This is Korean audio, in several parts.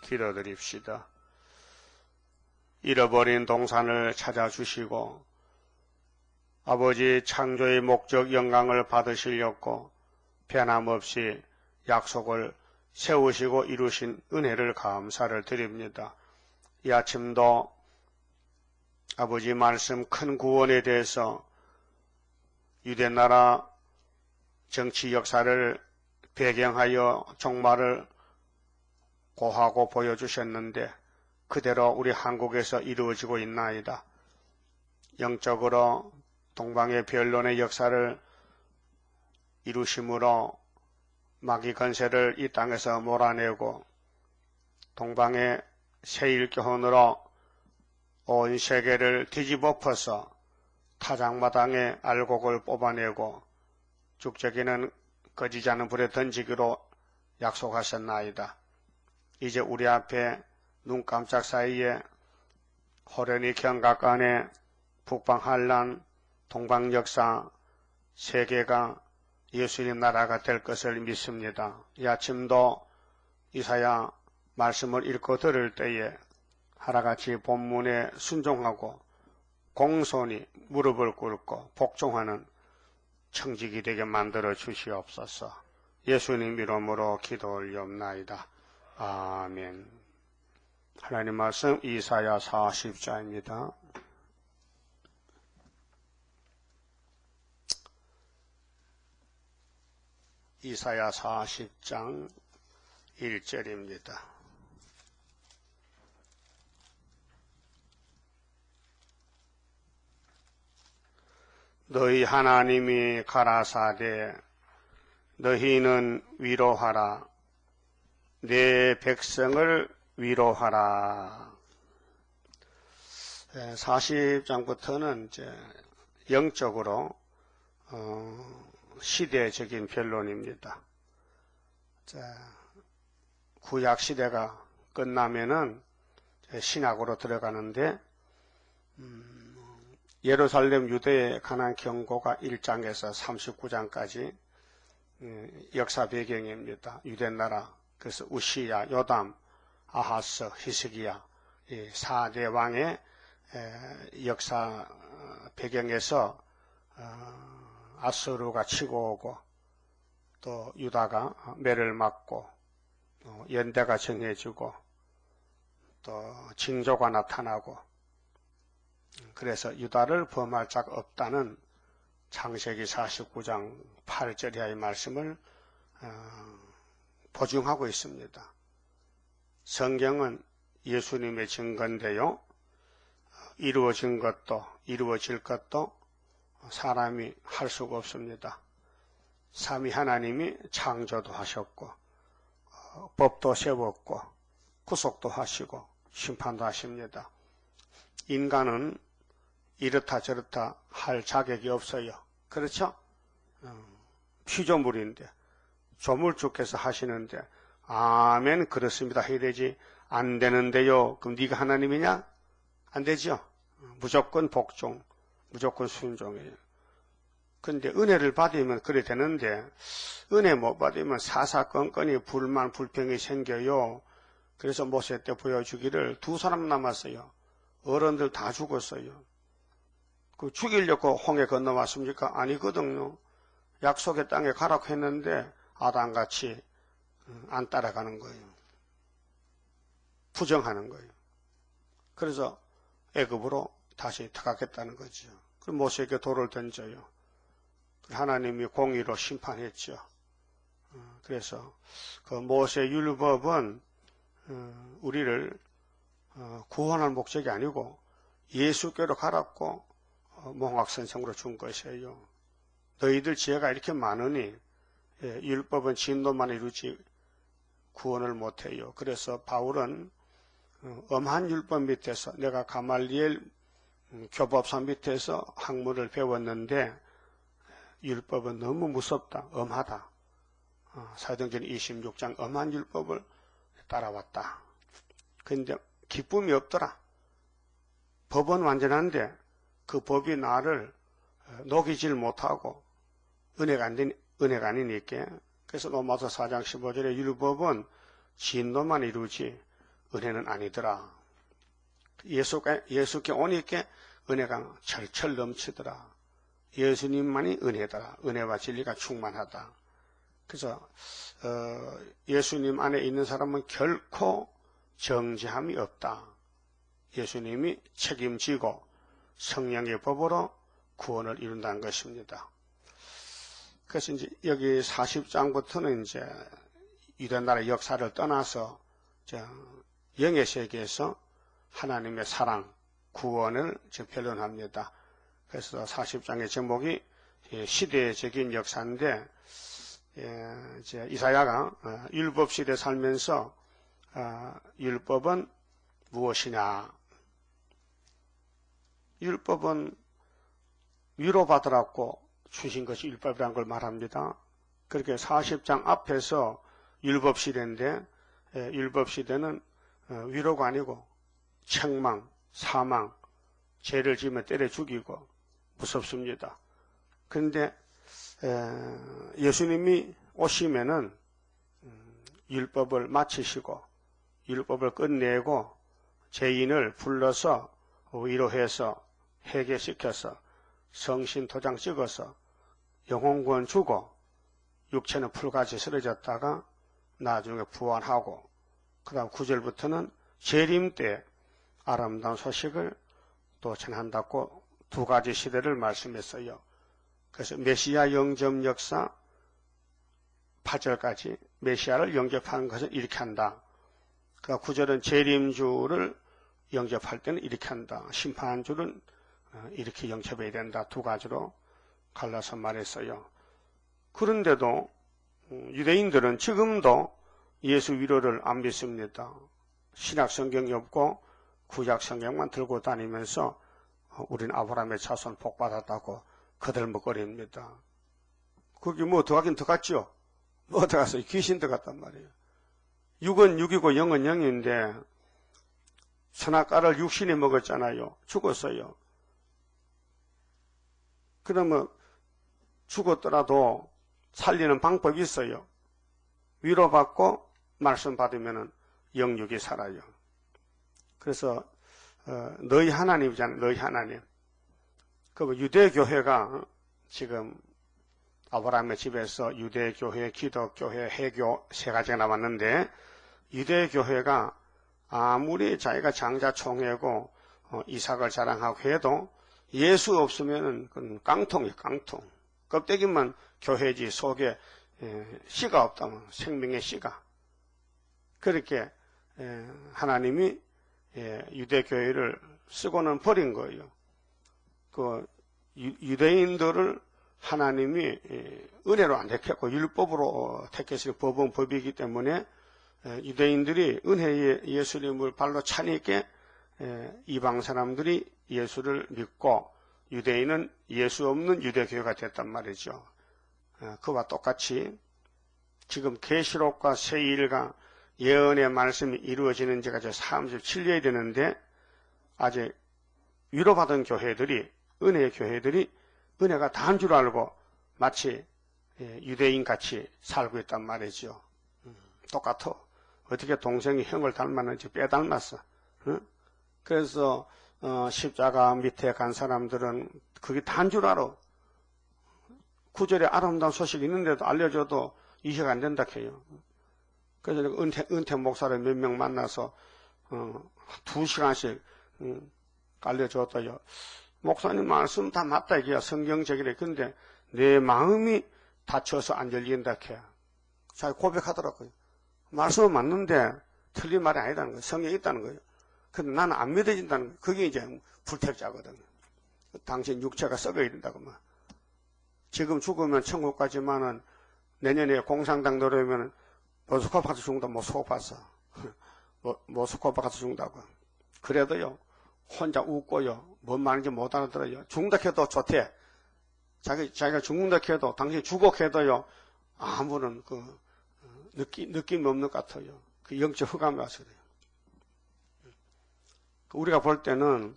기도드립시다. 잃어버린 동산을 찾아주시고 아버지 창조의 목적 영광을 받으시려고 변함없이 약속을 세우시고 이루신 은혜를 감사를 드립니다. 이 아침도 아버지 말씀 큰 구원에 대해서 유대나라 정치 역사를 배경하여 종말을 고하고 보여주셨는데 그대로 우리 한국에서 이루어지고 있나이다. 영적으로 동방의 변론의 역사를 이루심으로 마귀 건세를 이 땅에서 몰아내고 동방의 세일교훈으로 온 세계를 뒤집어 엎어서 타작마당에 알곡을 뽑아내고 죽저기는 꺼지지 않은 불에 던지기로 약속하셨나이다. 이제 우리 앞에 눈 깜짝 사이에 호련히 경각간에 북방한란, 동방역사, 세계가 예수님 나라가 될 것을 믿습니다. 이 아침도 이사야 말씀을 읽고 들을 때에 하나같이 본문에 순종하고 공손히 무릎을 꿇고 복종하는 청직이 되게 만들어 주시옵소서. 예수님 이름으로 기도 올리옵나이다. 아멘. 하나님 말씀 이사야 40장입니다. 이사야 40장 1절입니다. 너희 하나님이 가라사대 너희는 위로하라. 내 백성을 위로하라. 40장부터는 이제 영적으로 시대적인 변론입니다. 구약 시대가 끝나면은 신약으로 들어가는데 예루살렘 유대에 관한 경고가 1장에서 39장까지 역사 배경입니다. 유대나라 그래서 우시야, 요담, 아하스, 히스기야 이 4대 왕의 역사 배경에서 아수르가 치고 오고 또 유다가 매를 맞고 연대가 정해지고 또 징조가 나타나고 그래서 유다를 범할 자가 없다는 창세기 49장 8절 이하의 말씀을 보증하고 있습니다. 성경은 예수님의 증거인데요. 이루어진 것도 이루어질 것도 사람이 할 수가 없습니다. 삼위 하나님이 창조도 하셨고 법도 세웠고 구속도 하시고 심판도 하십니다. 인간은 이렇다 저렇다 할 자격이 없어요. 그렇죠? 피조물인데 조물주께서 하시는데 아멘 그렇습니다 해야 되지 안 되는데요. 그럼 네가 하나님이냐? 안 되죠. 무조건 복종, 무조건 순종이에요. 근데 은혜를 받으면 그래 되는데 은혜 못 받으면 사사건건이 불만 불평이 생겨요. 그래서 모세 때 보여주기를 2사람 남았어요. 어른들 다 죽었어요. 그 죽이려고 홍해 건너왔습니까? 아니거든요. 약속의 땅에 가라고 했는데 아담같이 안 따라가는 거예요. 부정하는 거예요. 그래서 애굽으로 다시 들어가겠다는 거죠. 그럼 모세에게 돌을 던져요. 하나님이 공의로 심판했죠. 그래서 그 모세 율법은 우리를 구원할 목적이 아니고 예수께로 가라고 몽학선생으로 준 것이에요. 너희들 지혜가 이렇게 많으니 율법은 진노만 이루지 구원을 못해요. 그래서 바울은 엄한 율법 밑에서 내가 가말리엘 교법사 밑에서 학문을 배웠는데 율법은 너무 무섭다, 엄하다. 사도행전 26장 엄한 율법을 따라왔다. 근데 기쁨이 없더라. 법은 완전한데 그 법이 나를 녹이질 못하고 은혜가 아니니까. 그래서 로마서 4장 15절에 율법은 진노만 이루지 은혜는 아니더라. 예수께 오니까 은혜가 철철 넘치더라. 예수님만이 은혜더라. 은혜와 진리가 충만하다. 그래서 예수님 안에 있는 사람은 결코 정죄함이 없다. 예수님이 책임지고 성령의 법으로 구원을 이룬다는 것입니다. 그래서 이제 여기 40장부터는 이제 유대 나라의 역사를 떠나서 영의 세계에서 하나님의 사랑, 구원을 변론합니다. 그래서 40장의 제목이 시대적인 역사인데, 이제 이사야가 율법 시대에 살면서 율법은 무엇이냐? 율법은 위로받으라고 주신 것이 율법이라는 걸 말합니다. 그렇게 40장 앞에서 율법 시대인데, 율법 시대는 위로가 아니고 책망, 사망, 죄를 지으면 때려 죽이고 무섭습니다. 그런데 예수님이 오시면은 율법을 마치시고 율법을 끝내고 죄인을 불러서 위로해서 회개시켜서 성신 도장 찍어서 영혼구원 주고 육체는 풀같이 쓰러졌다가 나중에 부활하고 그 다음 9절부터는 재림 때 아름다운 소식을 또 전한다고 두 가지 시대를 말씀했어요. 그래서 메시아 영접 역사 8절까지 메시아를 영접하는 것은 이렇게 한다. 그 다음 9절은 재림주를 영접할 때는 이렇게 한다. 심판주는 이렇게 영접해야 된다. 두 가지로 갈라서 말했어요. 그런데도 유대인들은 지금도 예수 위로를 안 믿습니다. 신약 성경이 없고 구약 성경만 들고 다니면서 우리는 아브라함의 자손 복받았다고 거들먹거립니다. 거기 뭐 더하긴 더 같죠? 뭐 더 갔어요? 귀신 더 같단 말이에요. 6은 6이고 0은 0인데 선악과를 육신이 먹었잖아요. 죽었어요. 그러면 죽었더라도 살리는 방법이 있어요. 위로받고 말씀 받으면 영육이 살아요. 그래서 너희 하나님이잖아요. 너희 하나님. 그 유대교회가 지금 아브라함의 집에서 유대교회, 기독교회, 해교 세 가지가 남았는데 유대교회가 아무리 자기가 장자총회고 이삭을 자랑하고 해도 예수 없으면 그건 깡통이에요. 깡통. 껍데기만 교회지 속에 씨가 없다면 생명의 씨가. 그렇게 하나님이 유대교회를 쓰고는 버린 거예요. 그 유대인들을 하나님이 은혜로 안 택했고 율법으로 택했으니 법은 법이기 때문에 유대인들이 은혜의 예수님을 발로 차니까 이방 사람들이 예수를 믿고 유대인은 예수 없는 유대교회가 됐단 말이죠. 그와 똑같이 지금 계시록과 새일과 예언의 말씀이 이루어지는 지가 37년이 되는데 아직 위로받은 교회들이 은혜의 교회들이 은혜가 다한 줄 알고 마치 유대인같이 살고 있단 말이죠. 똑같아. 어떻게 동생이 형을 닮았는지 빼닮았어. 그래서 십자가 밑에 간 사람들은 그게 다한 줄 알아. 구절에 아름다운 소식이 있는데도 알려줘도 이해가 안 된다 해요. 그래서 은퇴 목사를 몇 명 만나서 2시간씩 알려줬다요. 목사님 말씀 다 맞다 이게야. 성경적이래. 근데 내 마음이 다쳐서 안 열린다 해요. 자기 고백하더라고요. 말씀은 맞는데 틀린 말이 아니다는 거예요. 성경이 있다는 거예요. 근데 나는 안 믿어진다는 거예요. 그게 이제 불택자거든요. 당신 육체가 썩어야 된다고 막. 지금 죽으면 천국 가지만은 내년에 공산당 들어오면 모스크바 가서 죽는다. 모스크바 가서. 모스크바 가서 죽는다고. 그래도요. 혼자 웃고요. 뭔 말인지 못 알아들어요. 죽는다 해도 좋대. 자기가 죽는다 해도 당신이 죽어 해도요. 아무런 느낌이 없는 것 같아요. 그 영적 흑암이 와서 그래요. 우리가 볼 때는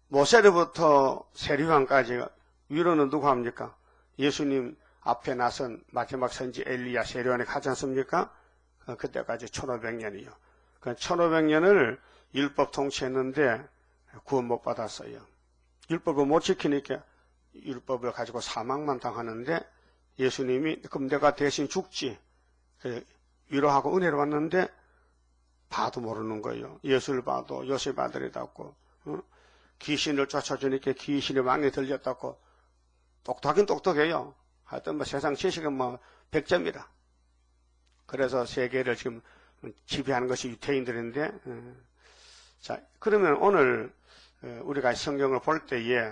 모세로부터 세리왕까지 위로는 누구 합니까? 예수님 앞에 나선 마지막 선지 엘리야 세리왕이 하지 않습니까? 그때까지 1500년이요. 1500년을 율법 통치했는데 구원 못 받았어요. 율법을 못 지키니까 율법을 가지고 사망만 당하는데 예수님이 그럼 내가 대신 죽지 위로하고 은혜를 받는데 봐도 모르는 거예요. 예수를 봐도 요셉 아들이다고 귀신을 쫓아주니까 귀신의 왕에 들렸다고 똑똑하긴 똑똑해요. 하여튼 뭐 세상 지식은 뭐 100점이라. 그래서 세계를 지금 지배하는 것이 유태인들인데 자 그러면 오늘 우리가 성경을 볼 때에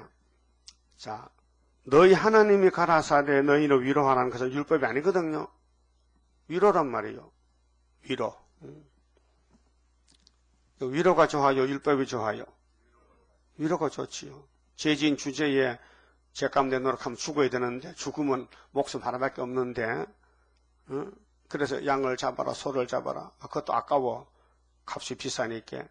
자 너희 하나님이 가라사대 너희를 위로하라는 것은 율법이 아니거든요. 위로란 말이에요. 위로. 위로가 좋아요? 율법이 좋아요? 위로가 좋지요. 죄진 주제에 죄값 내놓으라고 하면 죽어야 되는데 죽으면 목숨 하나밖에 없는데 그래서 양을 잡아라 소를 잡아라. 그것도 아까워. 값이 비싸니까.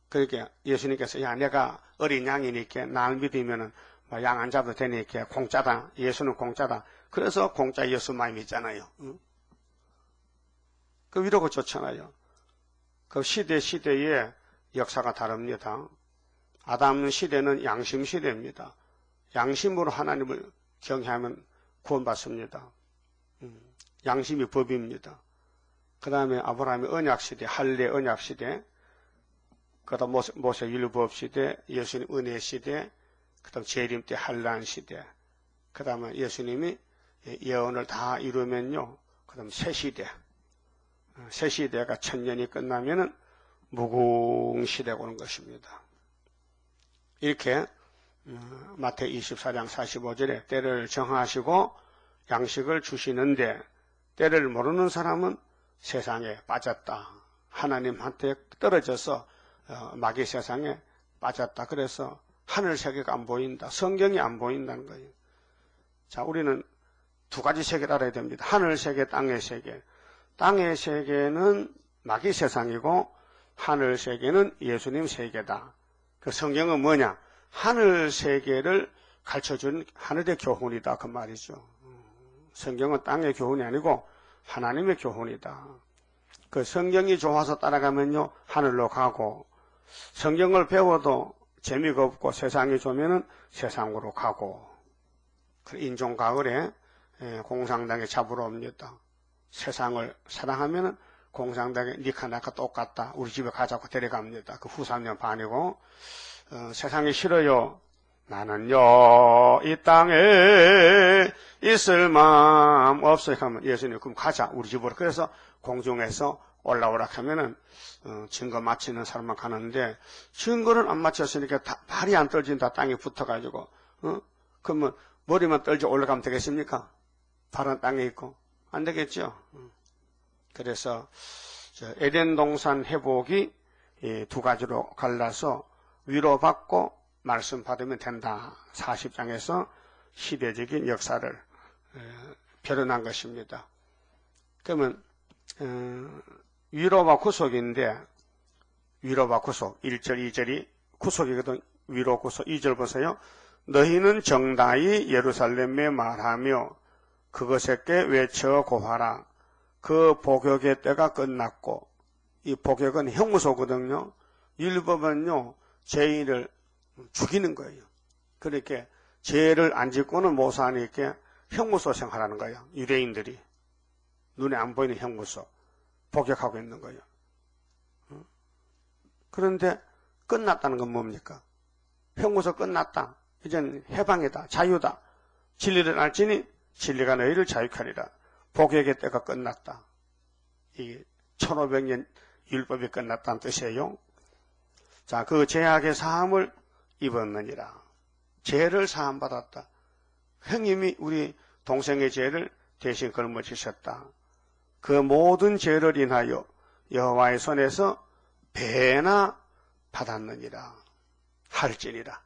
그러니까 예수님께서 야 내가 어린 양이니까 날 믿으면은 양 안 잡아도 되니까 공짜다. 예수는 공짜다. 그래서 공짜 예수 많이 믿잖아요. 그 위로가 좋잖아요. 그 시대에 역사가 다릅니다. 아담 시대는 양심 시대입니다. 양심으로 하나님을 경외하면 구원받습니다. 양심이 법입니다. 그 다음에 아브라함의 언약시대, 할례 언약시대, 그 다음 모세 율법 시대, 예수님 은혜 시대, 그 다음 재림 때 환란 시대, 그 다음에 예수님이 예언을 다 이루면요, 그 다음 새 시대가 1000년이 끝나면은 무궁시대가 오는 것입니다. 이렇게 마태 24장 45절에 때를 정하시고 양식을 주시는데 때를 모르는 사람은 세상에 빠졌다. 하나님한테 떨어져서 마귀 세상에 빠졌다. 그래서 하늘 세계가 안 보인다. 성경이 안 보인다는 거예요. 자, 우리는 두 가지 세계를 알아야 됩니다. 하늘 세계, 땅의 세계. 땅의 세계는 마귀 세상이고 하늘 세계는 예수님 세계다. 그 성경은 뭐냐? 하늘 세계를 가르쳐준 하늘의 교훈이다. 그 말이죠. 성경은 땅의 교훈이 아니고 하나님의 교훈이다. 그 성경이 좋아서 따라가면요 하늘로 가고 성경을 배워도 재미가 없고 세상이 좋으면 세상으로 가고 인종가을에 공산당에 잡으러 옵니다. 세상을 사랑하면 공산당에 니카 나카 똑같다. 우리 집에 가자고 데려갑니다. 그 후 3년 반이고 세상이 싫어요. 나는요 이 땅에 있을 마음 없어요 하면 예수님 그럼 가자 우리 집으로. 그래서 공중에서 올라오라 하면은 증거 맞히는 사람만 가는데 증거를 안 맞췄으니까 발이 안 떨어진다. 땅에 붙어가지고 그러면 머리만 떨지 올라가면 되겠습니까? 발은 땅에 있고 안 되겠죠. 그래서 에덴 동산 회복이 두 가지로 갈라서 위로받고 말씀 받으면 된다. 40장에서 시대적인 역사를 벼려난 것입니다. 그러면 위로와 구속인데 위로와 구속 1절 2절이 구속이거든. 위로 구속 2절 보세요. 너희는 정다이 예루살렘에 말하며 그것에게 외쳐 고하라. 그 복역의 때가 끝났고 이 복역은 형무소거든요. 율법은요 죄인을 죽이는 거예요. 그렇게 죄를 안 짓고는 못 사니까 형무소 생활하는 거예요. 유대인들이 눈에 안 보이는 형무소 복역하고 있는 거예요. 그런데 끝났다는 건 뭡니까? 형무소 끝났다. 이젠 해방이다. 자유다. 진리를 알지니 진리가 너희를 자유하리라. 복역의 때가 끝났다. 이 1500년 율법이 끝났다는 뜻이에요. 자, 그 죄악의 사함을 입었느니라. 죄를 사함받았다. 형님이 우리 동생의 죄를 대신 걸머지셨다. 그 모든 죄를 인하여 여호와의 손에서 배나 받았느니라. 할지니라.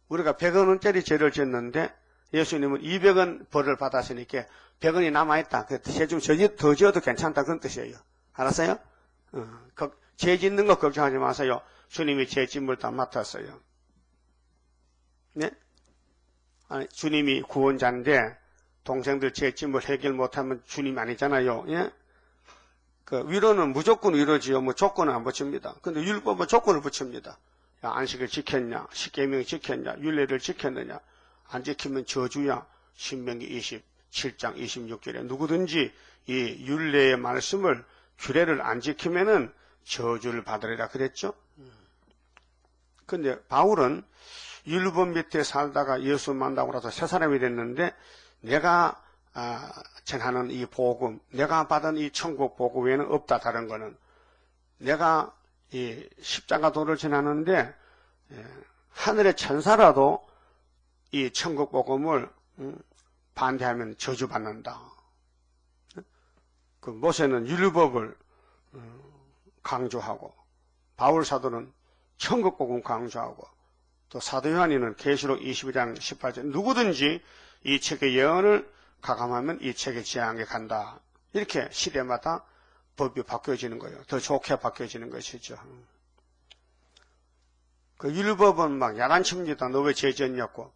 우리가 100원짜리 죄를 짓는데 예수님은 200원 벌을 받았으니까 100원이 남아있다. 그 죄 중 더 지어도 괜찮다. 그런 뜻이에요. 알았어요? 죄 짓는 거 걱정하지 마세요. 주님이 죄 짐을 다 맡았어요. 네? 아니, 주님이 구원자인데 동생들 죄 짐을 해결 못하면 주님 아니잖아요. 예? 그 위로는 무조건 위로지요. 뭐 조건은 안 붙입니다. 근데 율법은 조건을 붙입니다. 야, 안식을 지켰냐, 십계명을 지켰냐, 율례를 지켰느냐, 안 지키면 저주야. 신명기 27장 26절에 누구든지 이 율례의 말씀을 규례를 안 지키면은 저주를 받으리라 그랬죠. 근데 바울은 율법 밑에 살다가 예수 만나고 나서 새 사람이 됐는데 내가 전하는 이 복음, 내가 받은 이 천국 복음 외에는 없다. 다른 거는 내가 이 십자가 도를 전하는데 하늘의 천사라도 이 천국 복음을 반대하면 저주받는다. 그 모세는 율법을 강조하고 바울 사도는 천국 복음 강조하고 또 사도 요한이는 계시록 22장 18절 누구든지 이 책의 예언을 가감하면 이 책의 재앙에 간다. 이렇게 시대마다 법이 바뀌어지는 거예요. 더 좋게 바뀌어지는 것이죠. 그 율법은 막 야단칩니다. 너 왜 죄 지었냐고.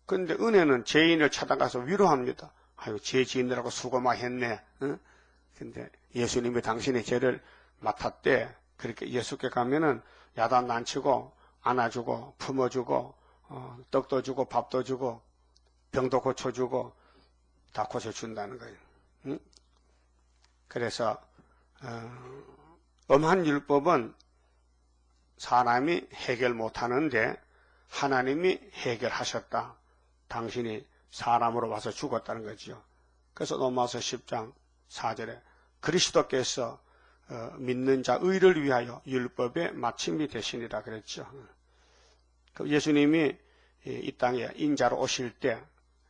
그런데 은혜는 죄인을 찾아가서 위로합니다. 아유, 죄 지으느라고 수고 많이 했네. 응? 근데 예수님이 당신의 죄를 맡았대. 그렇게 예수께 가면은 야단 난치고 안아주고 품어주고 떡도 주고 밥도 주고 병도 고쳐주고 다 고쳐준다는 거예요. 응? 그래서 엄한 율법은 사람이 해결 못하는데 하나님이 해결하셨다. 당신이 사람으로 와서 죽었다는 거죠. 그래서 로마서 10장 4절에 그리스도께서 믿는 자 의를 위하여 율법의 마침이 되시니라 그랬죠. 예수님이 이 땅에 인자로 오실 때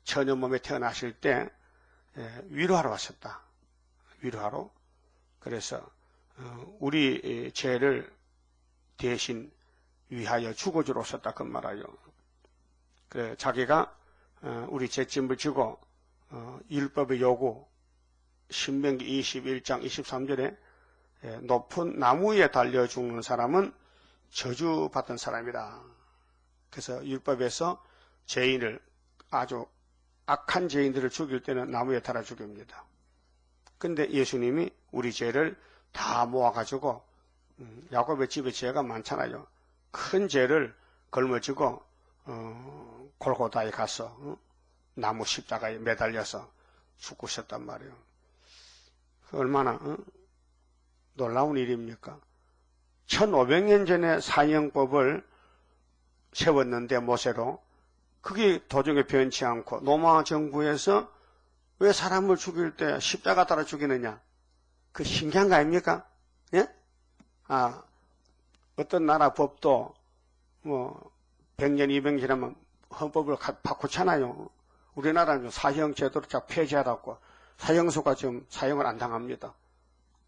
처녀 몸에 태어나실 때 위로하러 왔었다. 위로하러. 그래서 우리 죄를 대신 위하여 죽어주러 오셨다 그 말이에요. 그래 자기가 우리 죄짐을 지고 율법의 요구 신명기 21장 23절에 높은 나무 위에 달려 죽는 사람은 저주받은 사람이다. 그래서 율법에서 죄인을 아주 악한 죄인들을 죽일 때는 나무에 달아 죽입니다. 근데 예수님이 우리 죄를 다 모아가지고 야곱의 집에 죄가 많잖아요. 큰 죄를 걸머쥐고 골고다에 가서 나무 십자가에 매달려서 죽으셨단 말이에요. 얼마나 놀라운 일입니까? 1500년 전에 사형법을 세웠는데 모세로 그게 도중에 변치 않고 로마 정부에서 왜 사람을 죽일 때 십자가 따라 죽이느냐? 그 신기한 거 아닙니까? 예? 어떤 나라 법도 뭐 100년, 200년 지나면 헌법을 바꾸잖아요. 우리나라는 사형 제도를 쫙 폐지하라고 사형수가 지금 사형을 안 당합니다.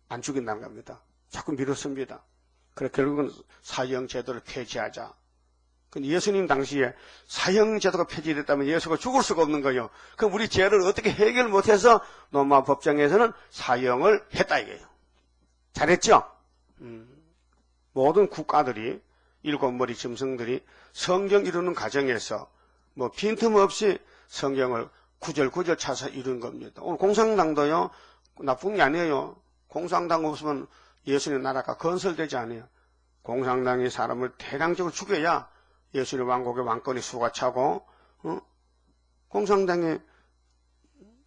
안 죽인다는 겁니다. 자꾸 미뤘습니다. 그래 결국은 사형 제도를 폐지하자. 근데 예수님 당시에 사형 제도가 폐지됐다면 예수가 죽을 수가 없는 거예요. 그럼 우리 죄를 어떻게 해결 못해서 로마 법정에서는 사형을 했다 이거예요. 잘했죠? 모든 국가들이 일곱 머리 짐승들이 성경 이루는 과정에서 뭐 빈틈없이 성경을 구절구절 찾아서 이룬 겁니다. 오늘 공산당도요 나쁜 게 아니에요. 공산당 없으면 예수님 나라가 건설되지 않아요. 공산당이 사람을 대량적으로 죽여야 예수님 왕국의 왕권이 수가 차고 공산당이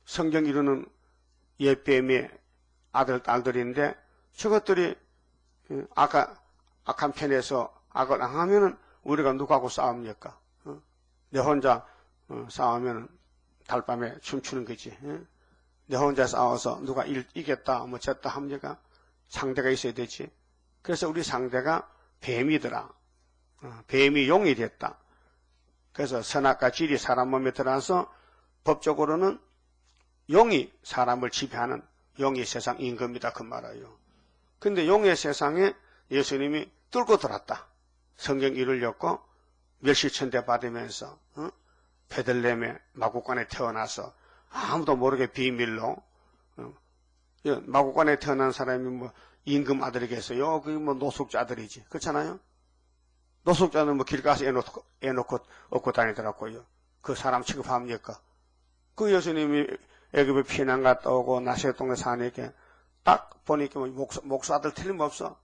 성경 이루는 옛뱀의 아들 딸들인데 저것들이 악한 편에서 악을 행하면은 우리가 누구하고 싸웁니까? 내 혼자 싸우면 달밤에 춤추는 거지. 내 혼자 싸워서 누가 이겼다 뭐 졌다 합니까? 상대가 있어야 되지. 그래서 우리 상대가 뱀이더라. 뱀이 용이 됐다. 그래서 선악과 질이 사람 몸에 들어와서 법적으로는 용이 사람을 지배하는 용의 세상 임금이다 그 말이에요. 근데 용의 세상에 예수님이 뚫고 들어왔다. 성경 이루려고 멸시천대 받으면서 베들레헴의 마구간에 태어나서 아무도 모르게 비밀로 마구간에 태어난 사람이 뭐 임금 아들이겠어요. 그게 뭐 노숙자 아들이지. 그렇잖아요. 노숙자는 뭐 길가서 애놓고 업고 다니더라고요. 그 사람 취급합니까? 그 예수님이 애굽에 피난 갔다 오고 나세 동네 사니까 딱 보니까 목수 아들 틀림없어.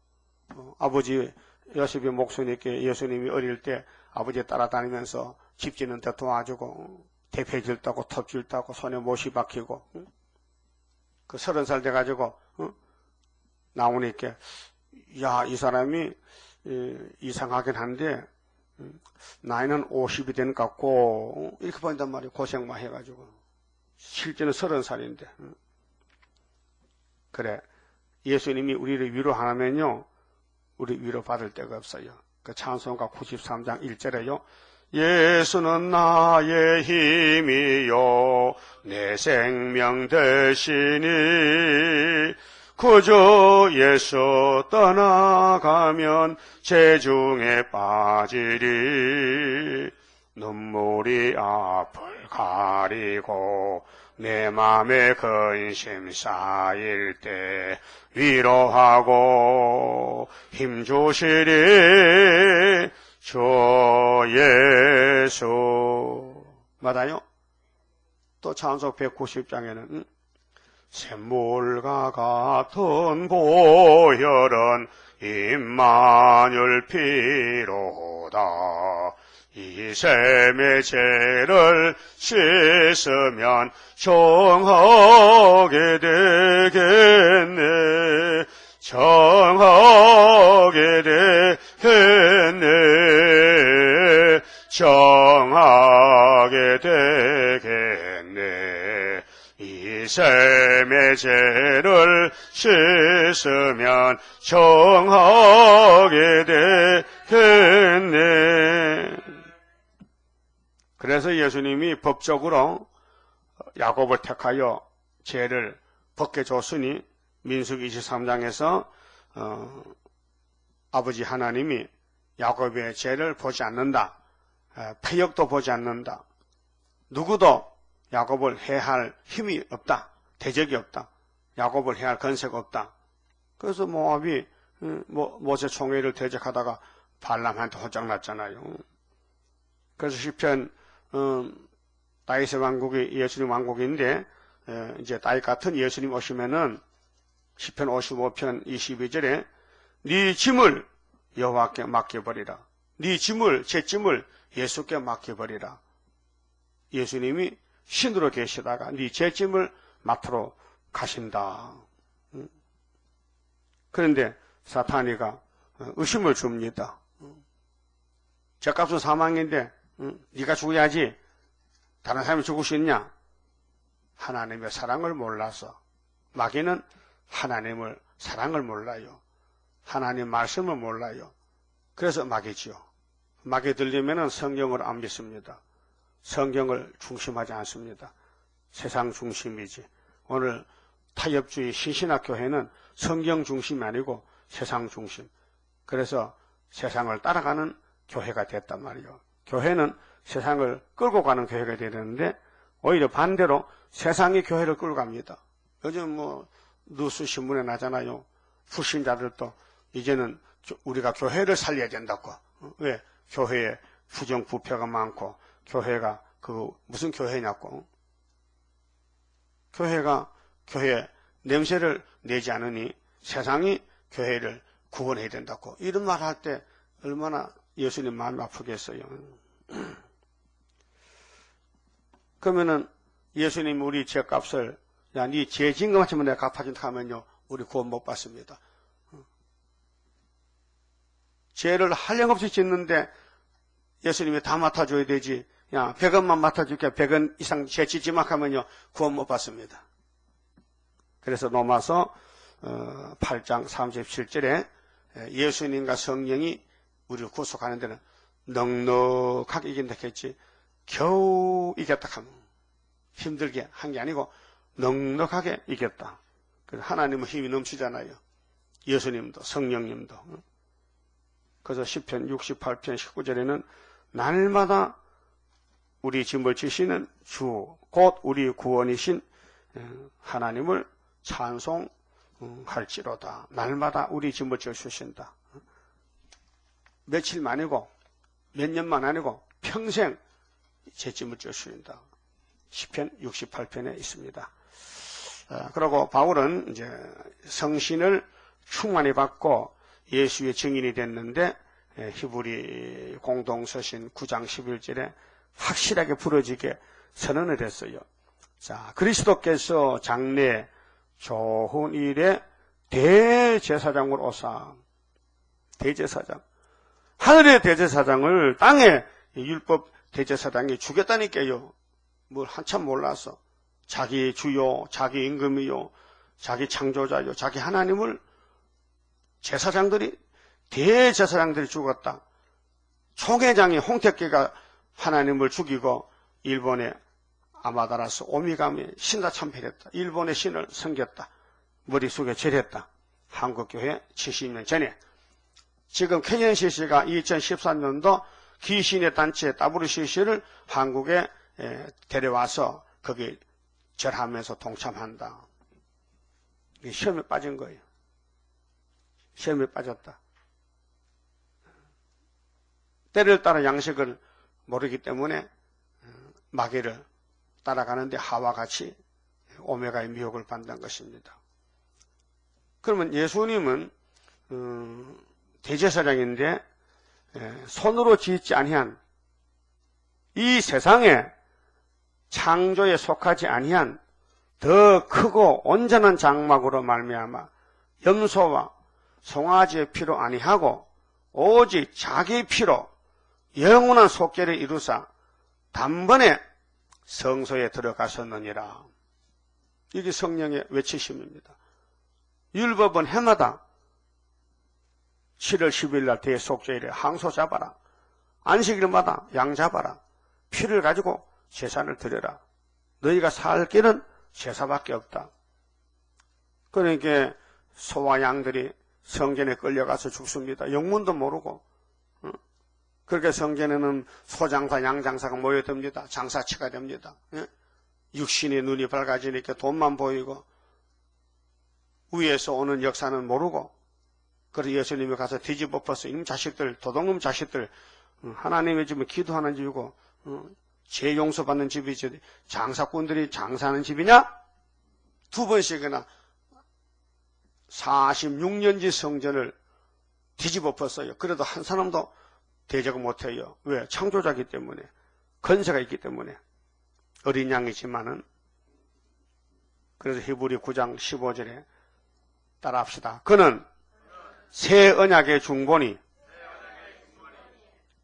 아버지 요셉의 목수니까 예수님이 어릴 때 아버지 따라다니면서 집 짓는 데 도와주고 대패 질다고 톱 질다고 손에 못이 박히고 그 30살 돼가지고 나오니까 야, 이 사람이 이상하긴 한데 나이는 50이 된 것 같고 이렇게 보인단 말이에요. 고생만 해가지고 실제는 30살인데 그래 예수님이 우리를 위로하면요 우리 위로받을 데가 없어요. 그 찬송가 93장 1절에요. 예수는 나의 힘이요 내 생명 되시니 그저 예수 떠나가면 재중에 빠지리 눈물이 앞을 가리고 내 맘에 근심 쌓일 때 위로하고 힘주시리 주 예수. 맞아요? 또 찬송 190장에는 샘물과 같은 보혈은 임마누엘 피로다. 이 셈의 죄를 씻으면 정하게 되겠네. 정하게 되겠네. 정하게 되겠네. 이 셈의 죄를 씻으면 정하게 되겠네. 그래서 예수님이 법적으로 야곱을 택하여 죄를 벗게 줬으니 민수기 23장에서 아버지 하나님이 야곱의 죄를 보지 않는다. 패역도 보지 않는다. 누구도 야곱을 해할 힘이 없다. 대적이 없다. 야곱을 해할 건세가 없다. 그래서 모압이 모세 총회를 대적하다가 발람한테 호장났잖아요. 그래서 시편 다윗의 왕국이 예수님 왕국인데 이제 다윗 같은 예수님 오시면은 시편 55편 22절에 네 짐을 여호와께 맡겨버리라. 네 짐을 제 짐을 예수께 맡겨버리라. 예수님이 신으로 계시다가 네 제 짐을 맡으러 가신다. 그런데 사탄이가 의심을 줍니다. 죄값은 사망인데 네가 죽어야지 다른 사람이 죽을 수 있냐? 하나님의 사랑을 몰라서 마귀는 하나님을 사랑을 몰라요. 하나님 말씀을 몰라요. 그래서 마귀지요. 마귀 들리면은 성경을 안 믿습니다. 성경을 중심하지 않습니다. 세상 중심이지. 오늘 타협주의 신신학교회는 성경 중심이 아니고 세상 중심. 그래서 세상을 따라가는 교회가 됐단 말이에요. 교회는 세상을 끌고 가는 교회가 되는데 오히려 반대로 세상이 교회를 끌고 갑니다. 요즘 뉴스 신문에 나잖아요. 불신자들도 이제는 우리가 교회를 살려야 된다고. 왜? 교회에 부정부패가 많고 교회가 무슨 교회냐고. 교회가 교회 냄새를 내지 않으니 세상이 교회를 구원해야 된다고. 이런 말 할 때 얼마나 예수님 마음이 아프겠어요. 그러면은 예수님 우리 죄값을 야, 네 죄 진 것만 치면 내가 갚아준다 하면요, 우리 구원 못 받습니다. 죄를 한량없이 짓는데 예수님이 다 맡아줘야 되지. 야, 100원만 맡아줄게. 100원 이상 죄 짓지 마 하면요, 구원 못 받습니다. 그래서 로마서 8장 37절에 예수님과 성령이 우리를 구속하는 데는 넉넉하게 이긴다 했지. 겨우 이겼다 하면 힘들게 한 게 아니고 넉넉하게 이겼다. 하나님은 힘이 넘치잖아요. 예수님도 성령님도. 그래서 시편 68편 19절에는 날마다 우리 짐을 지시는 주, 곧 우리 구원이신 하나님을 찬송할지로다. 날마다 우리 짐을 져주신다. 며칠만이고 몇 년만 아니고 평생 제 짐을 져주신다. 시편 68편에 있습니다. 그리고 바울은 이제 성신을 충만히 받고 예수의 증인이 됐는데 히브리 공동서신 9장 11절에 확실하게 부러지게 선언을 했어요. 자, 그리스도께서 장래 좋은 일에 대제사장으로 오사. 대제사장. 하늘의 대제사장을 땅에 율법 대제사장이 주겠다니까요. 뭘 한참 몰라서. 자기 주요, 자기 임금이요, 자기 창조자요, 자기 하나님을 제사장들이, 대제사장들이 죽었다. 총회장이 홍태기가 하나님을 죽이고 일본의 아마다라스 오미가미 신다참패했다. 일본의 신을 섬겼다. 머릿속에 절했다. 한국교회 70년 전에. 지금 KNCC가 2013년도 귀신의 단체 WCC를 한국에 데려와서 거기 절하면서 동참한다. 시험에 빠진 거예요. 시험에 빠졌다. 때를 따라 양식을 모르기 때문에 마귀를 따라가는데 하와 같이 오메가의 미혹을 받는 것입니다. 그러면 예수님은 대제사장인데 손으로 짓지 아니한 이 세상에 창조에 속하지 아니한 더 크고 온전한 장막으로 말미암아 염소와 송아지의 피로 아니하고 오직 자기 피로 영원한 속죄를 이루사 단번에 성소에 들어가셨느니라. 이게 성령의 외치심입니다. 율법은 해마다 7월 10일 날 대속죄일에 항소 잡아라. 안식일마다 양 잡아라. 피를 가지고 제사를 드려라. 너희가 살 길은 제사밖에 없다. 그러니까 소와 양들이 성전에 끌려가서 죽습니다. 영문도 모르고. 그렇게 성전에는 소장사, 양장사가 모여듭니다. 장사치가 됩니다. 육신의 눈이 밝아지니까 돈만 보이고 위에서 오는 역사는 모르고 그래서 예수님이 가서 뒤집어 엎어서 이놈 자식들, 도둑놈 자식들 하나님의 집은 기도하는 집이고 죄 용서받는 집이지 장사꾼들이 장사하는 집이냐? 2번씩이나 46년지 성전을 뒤집어 엎었어요. 그래도 한 사람도 대적을 못해요. 왜? 창조자이기 때문에. 건세가 있기 때문에. 어린 양이지만은. 그래서 히브리 9장 15절에 따라합시다. 그는 새 언약의 중본이.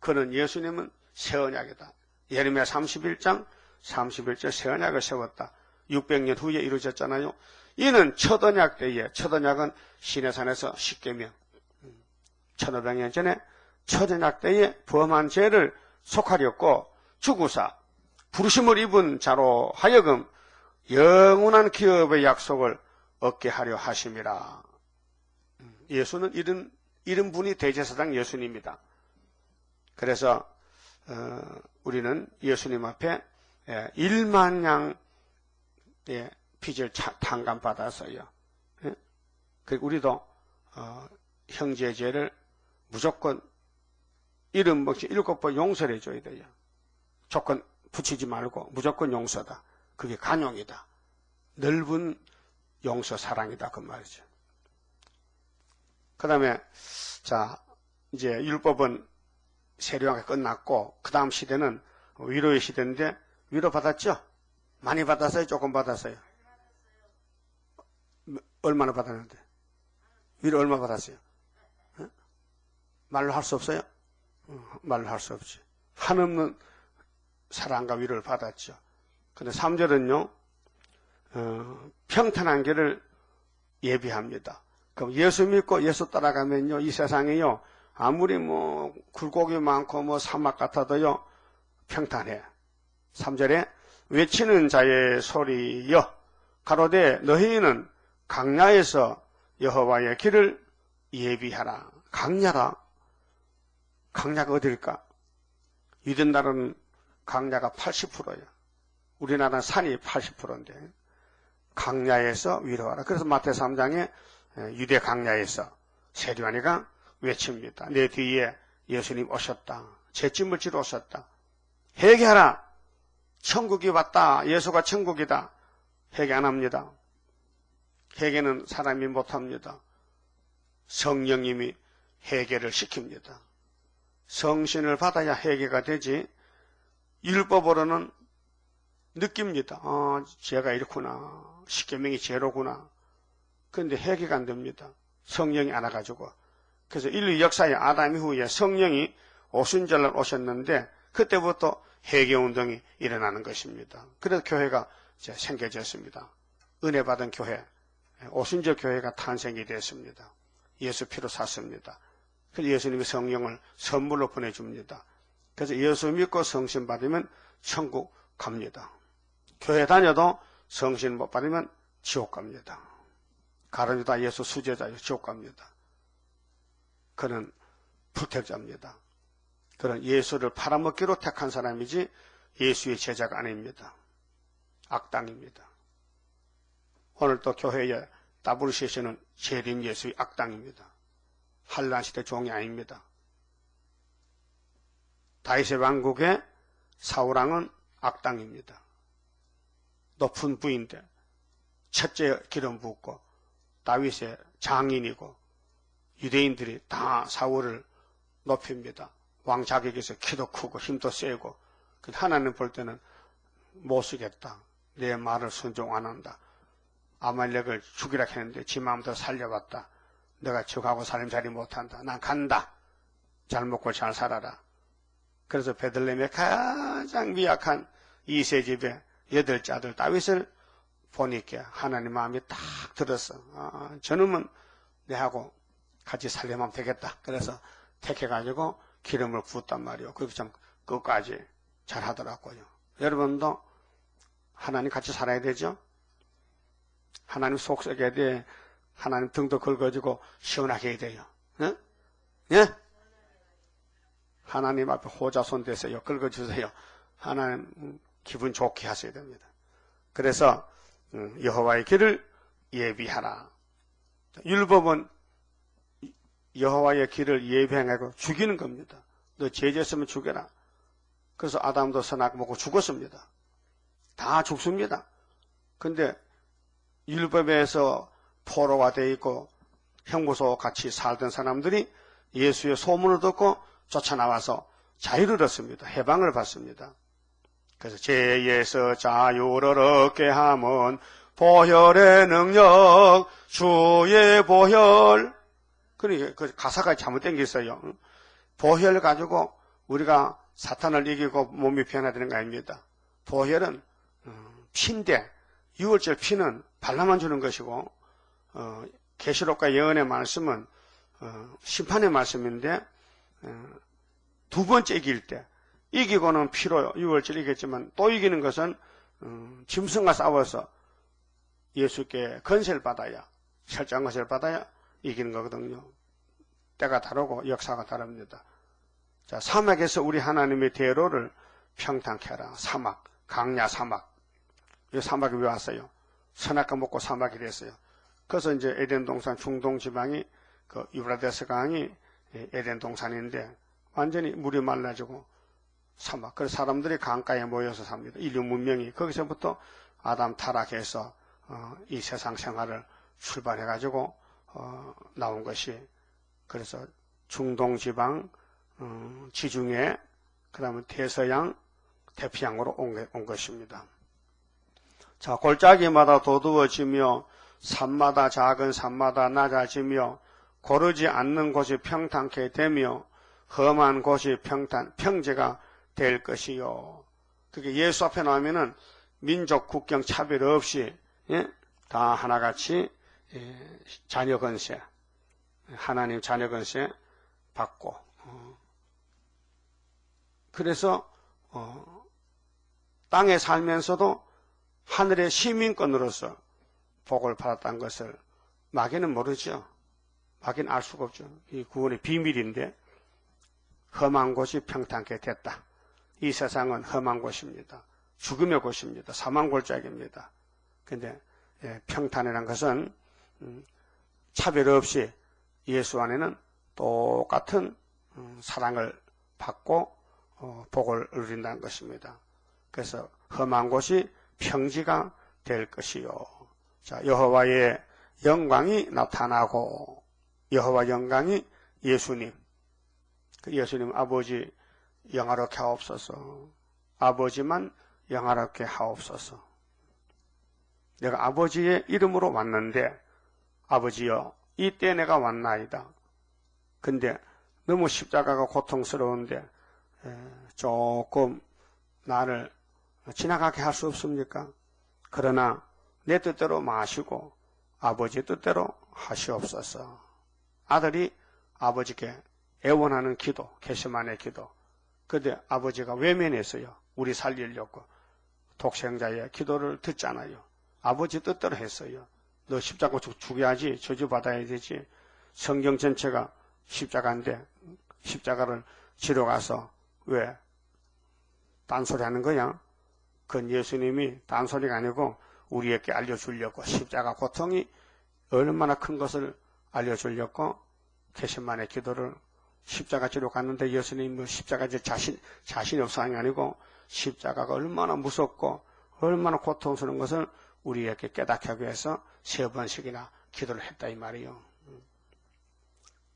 그는 예수님은 새 언약이다. 예레미야 31장 31절 새 언약을 세웠다. 600년 후에 이루어졌잖아요. 이는 첫 언약 때에, 첫 언약은 시내산에서 십계명. 1500년 전에 첫 언약 때에 범한 죄를 속하렸고 죽으사 부르심을 입은 자로 하여금 영원한 기업의 약속을 얻게 하려 하심이라. 예수는 이런 분이 대제사장 예수님입니다. 그래서 우리는 예수님 앞에 1만 양의 빚을 탕감받았어요. 그리고 우리도 형제의 죄를 무조건 이름 먹지 7번 용서를 해줘야 돼요. 조건 붙이지 말고 무조건 용서다. 그게 간용이다. 넓은 용서 사랑이다. 그 말이죠. 그 다음에 자 이제 율법은 세례요한이 끝났고 그 다음 시대는 위로의 시대인데 위로 받았죠? 많이 받았어요? 조금 받았어요? 얼마나 받았는데? 위로 얼마 받았어요? 말로 할 수 없어요? 말로 할 수 없지. 한없는 사랑과 위로를 받았죠. 근데 3절은요, 평탄한 길을 예비합니다. 그럼 예수 믿고 예수 따라가면요, 이 세상에요, 아무리 뭐, 굴곡이 많고 뭐, 사막 같아도요, 평탄해. 3절에, 외치는 자의 소리여, 가로되 너희는 강야에서 여호와의 길을 예비하라. 강야라. 강야가 어딜까? 유대나라는 강야가 80%예요. 우리나라는 산이 80%인데 강야에서 위로하라. 그래서 마태 3장에 유대 강야에서 세례요한이가 외칩니다. 내 뒤에 예수님 오셨다. 죄짐을 지러 오셨다. 회개하라. 천국이 왔다. 예수가 천국이다. 회개 안 합니다. 회개는 사람이 못합니다. 성령님이 회개를 시킵니다. 성신을 받아야 회개가 되지, 율법으로는 느낍니다. 죄가 이렇구나. 십계명이 죄로구나. 그런데 회개가 안 됩니다. 성령이 안 와가지고. 그래서 인류 역사의 아담 이후에 성령이 오순절날 오셨는데 그때부터 회개운동이 일어나는 것입니다. 그래서 교회가 이제 생겨졌습니다. 은혜 받은 교회, 오순절 교회가 탄생이 됐습니다. 예수 피로 샀습니다. 그래서 예수님이 성령을 선물로 보내줍니다. 그래서 예수 믿고 성신 받으면 천국 갑니다. 교회 다녀도 성신 못 받으면 지옥 갑니다. 가룟유다 예수 수제자요, 지옥 갑니다. 그는 불택자입니다. 그는 예수를 팔아먹기로 택한 사람이지 예수의 제자가 아닙니다. 악당입니다. 오늘 또 교회에 따브르시에서는 재림 예수의 악당입니다. 한란시대 종이 아닙니다. 다윗의 왕국의 사울왕은 악당입니다. 높은 부인데 첫째 기름 붓고 다윗의 장인이고 유대인들이 다 사울을 높입니다. 왕 자격에서 키도 크고 힘도 세고 하나님 볼 때는 못 쓰겠다. 내 말을 순종 안 한다. 아말렉을 죽이라 했는데 지 마음대로 살려봤다. 내가 저하고 살림살이 못한다. 난 간다. 잘 먹고 잘 살아라. 그래서 베들레헴의 가장 미약한 이세 집의 8째 아들 다윗을 보니까 하나님 마음이 딱 들었어. 저놈은 내하고 같이 살려면 되겠다. 그래서 택해가지고 기름을 붓단 말이에요. 그렇게 참 끝까지 잘 하더라고요. 여러분도 하나님 같이 살아야 되죠? 하나님 속 썩여야 돼. 하나님 등도 긁어주고 시원하게 해야 돼요. 예? 예? 하나님 앞에 호자손 대세요. 긁어주세요. 하나님 기분 좋게 하셔야 됩니다. 그래서 여호와의 길을 예비하라. 율법은 여호와의 길을 예비하고 죽이는 겁니다. 너 죄졌으면 죽여라. 그래서 아담도 선악 먹고 죽었습니다. 다 죽습니다. 근데 율법에서 포로가 되어 있고 형무소 같이 살던 사람들이 예수의 소문을 듣고 쫓아나와서 자유를 얻습니다. 해방을 받습니다. 그래서 죄에서 자유를 얻게 함은 보혈의 능력, 주의 보혈. 그러니까 그 가사가 잘못된 게 있어요. 보혈 가지고 우리가 사탄을 이기고 몸이 변화되는 거 아닙니다. 보혈은 피인데 6월절 피는 발라만 주는 것이고 계시록과 예언의 말씀은 심판의 말씀인데 두 번째 이길 때 이기고는 피로 6월절 이겼지만 또 이기는 것은 짐승과 싸워서 예수께 건세를 받아야 철저한 것을 받아야 이기는 거거든요. 때가 다르고 역사가 다릅니다. 자, 사막에서 우리 하나님의 대로를 평탄케 하라. 사막, 강야 사막. 이 사막이 왜 왔어요? 선악과 먹고 사막이 됐어요. 그래서 이제 에덴 동산 중동 지방이 그 유브라데스 강이 에덴 동산인데 완전히 물이 말라지고 사막. 그래서 사람들이 강가에 모여서 삽니다. 인류 문명이 거기서부터 아담 타락해서 이 세상 생활을 출발해가지고 나온 것이 그래서 중동 지방 지중해 그다음에 대서양 태평양으로 온 것입니다. 자, 골짜기마다 도두어지며 산마다 작은 산마다 낮아지며 고르지 않는 곳이 평탄케 되며 험한 곳이 평지가 될 것이요. 그게 예수 앞에 나오면은 민족 국경 차별 없이 다 하나같이 자녀 건세, 하나님 자녀 건세 받고 그래서 땅에 살면서도 하늘의 시민권으로서 복을 받았다는 것을 마귀는 모르죠. 마귀는 알 수가 없죠. 이 구원의 비밀인데 험한 곳이 평탄케 됐다. 이 세상은 험한 곳입니다. 죽음의 곳입니다. 사망골짜기입니다. 그런데 평탄이라는 것은 차별 없이 예수 안에는 똑같은 사랑을 받고 복을 누린다는 것입니다. 그래서 험한 곳이 평지가 될 것이요. 자, 여호와의 영광이 나타나고 여호와 영광이 예수님, 그 예수님 아버지 영화롭게 하옵소서. 아버지만 영화롭게 하옵소서. 내가 아버지의 이름으로 왔는데 아버지여 이때 내가 왔나이다. 근데 너무 십자가가 고통스러운데 조금 나를 지나가게 할 수 없습니까? 그러나 내 뜻대로 마시고 아버지 뜻대로 하시옵소서. 아들이 아버지께 애원하는 기도, 겟세마네 기도. 그런데 아버지가 외면했어요. 우리 살리려고. 독생자의 기도를 듣잖아요. 아버지 뜻대로 했어요. 너 십자가 죽여야지, 저주받아야 되지. 성경 전체가 십자가인데 십자가를 지러 가서 왜 딴소리 하는 거야? 그건 예수님이 딴소리가 아니고 우리에게 알려주려고 십자가 고통이 얼마나 큰 것을 알려주려고 겟세마네 기도를 십자가 지러 갔는데 예수님이 뭐 십자가 자신이 없어 하는 게 아니고 십자가가 얼마나 무섭고 얼마나 고통스러운 것을 우리에게 깨닫게 하기 위해서 3번씩이나 기도를 했다 이 말이에요.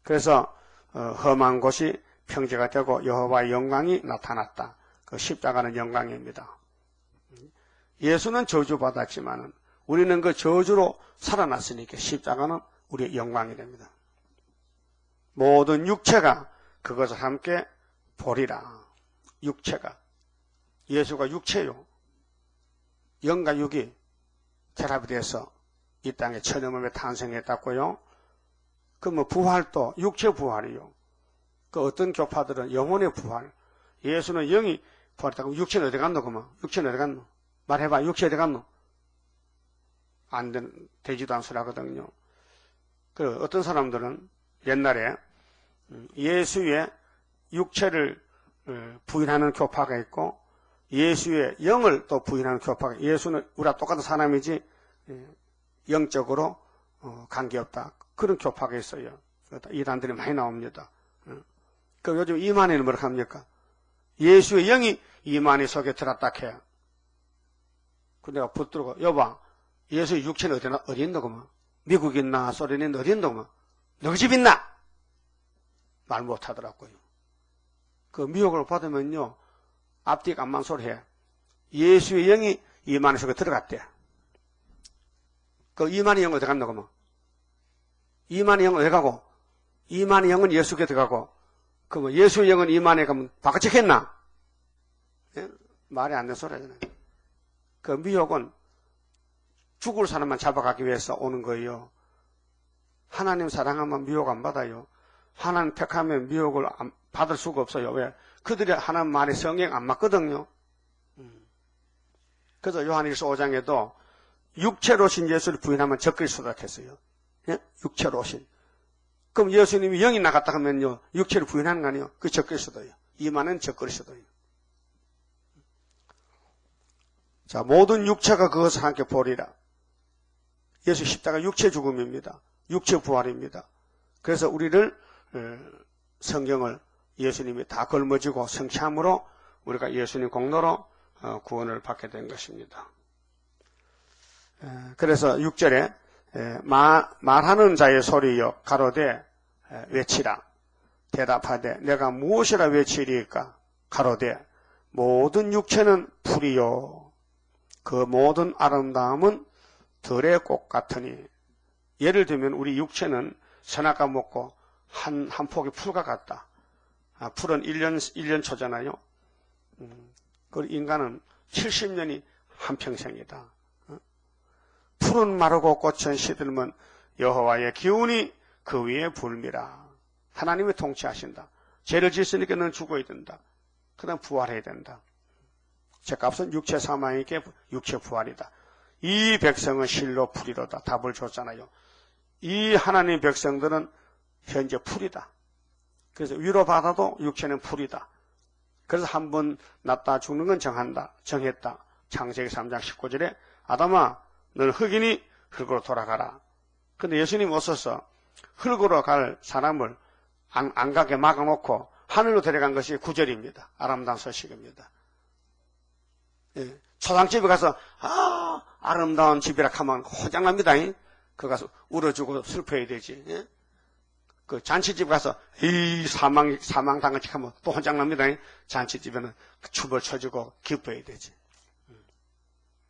그래서 험한 곳이 평지가 되고 여호와의 영광이 나타났다. 그 십자가는 영광입니다. 예수는 저주받았지만 우리는 그 저주로 살아났으니까 십자가는 우리의 영광이 됩니다. 모든 육체가 그것을 함께 보리라. 육체가. 예수가 육체요. 영과 육이 결합이 돼서 이 땅에 천연몸에 탄생했다고요. 그 뭐 부활도 육체 부활이요. 그 어떤 교파들은 영혼의 부활. 예수는 영이 부활했다고 육체는 어디 갔노? 그만. 육체는 어디 갔노? 말해봐. 육체 어디 갔노? 되지도 않으라거든요. 그 어떤 사람들은 옛날에 예수의 육체를 부인하는 교파가 있고 예수의 영을 또 부인하는 교파가 예수는 우리와 똑같은 사람이지 영적으로 관계없다. 그런 교파가 있어요. 이단들이 많이 나옵니다. 그 요즘 이만희는 뭐라고 합니까? 예수의 영이 이만희 속에 들었다 해요. 그 내가 붙들고 여봐 예수의 육체는 어디 있노 그만? 미국 있나 소련 있나 어디 있노 그만? 너희 집 있나? 말 못하더라고요. 그 미혹을 받으면요 앞뒤가 안만 소리해. 예수의 영이 이만희 속에 들어갔대. 그 이만희 영은 어디 갔노 그만? 이만희 영은 어디 가고? 이만희 영은 예수께 들어가고 그러면 예수의 영은 이만희 가면 바깥쪽했나? 예? 말이 안 되는 소리잖아요. 그 미혹은 죽을 사람만 잡아가기 위해서 오는 거예요. 하나님 사랑하면 미혹 안 받아요. 하나님 택하면 미혹을 받을 수가 없어요. 왜? 그들이 하나님 말이 성경 안 맞거든요. 그래서 요한일서 5장에도 육체로 오신 예수를 부인하면 적그리스도라 했어요. 예? 육체로 오신. 그럼 예수님이 영이 나갔다 하면요 육체를 부인하는 거 아니에요? 그 적그리스도예요. 이만은 적그리스도예요. 자, 모든 육체가 그것을 함께 보리라. 예수 십자가 육체 죽음입니다. 육체 부활입니다. 그래서 우리를 성경을 예수님이 다 걸머지고 성취함으로 우리가 예수님 공로로 구원을 받게 된 것입니다. 그래서 6절에 말하는 자의 소리여 가로되 외치라. 대답하되 내가 무엇이라 외치리까? 가로되 모든 육체는 풀이요 그 모든 아름다움은 들의 꽃 같으니. 예를 들면 우리 육체는 선악과 먹고 한 폭의 풀과 같다. 풀은 1년 초잖아요. 그 인간은 70년이 한평생이다. 풀은 마르고 꽃은 시들면 여호와의 기운이 그 위에 불미라. 하나님이 통치하신다. 죄를 짓으니까 너는 죽어야 된다. 그 다음 부활해야 된다. 죄값은 육체 사망이기에 육체 부활이다. 이 백성은 실로 풀이로다. 답을 줬잖아요. 이 하나님 백성들은 현재 풀이다. 그래서 위로받아도 육체는 풀이다. 그래서 한 번 낫다 죽는 건 정했다. 창세기 3장 19절에 아담아 너는 흙이니 흙으로 돌아가라. 근데 예수님 오셔서 흙으로 갈 사람을 안 가게 막아놓고 하늘로 데려간 것이 9절입니다. 아름다운 소식입니다. 예. 초상집에 가서 아름다운 집이라 하면 호장납니다. 그 가서 울어주고 슬퍼야 되지. 예? 그 잔치집 가서 이 사망 당한 척 하면 또 혼장납니다. 잔치집에는 춤을 춰주고 기뻐해야 되지.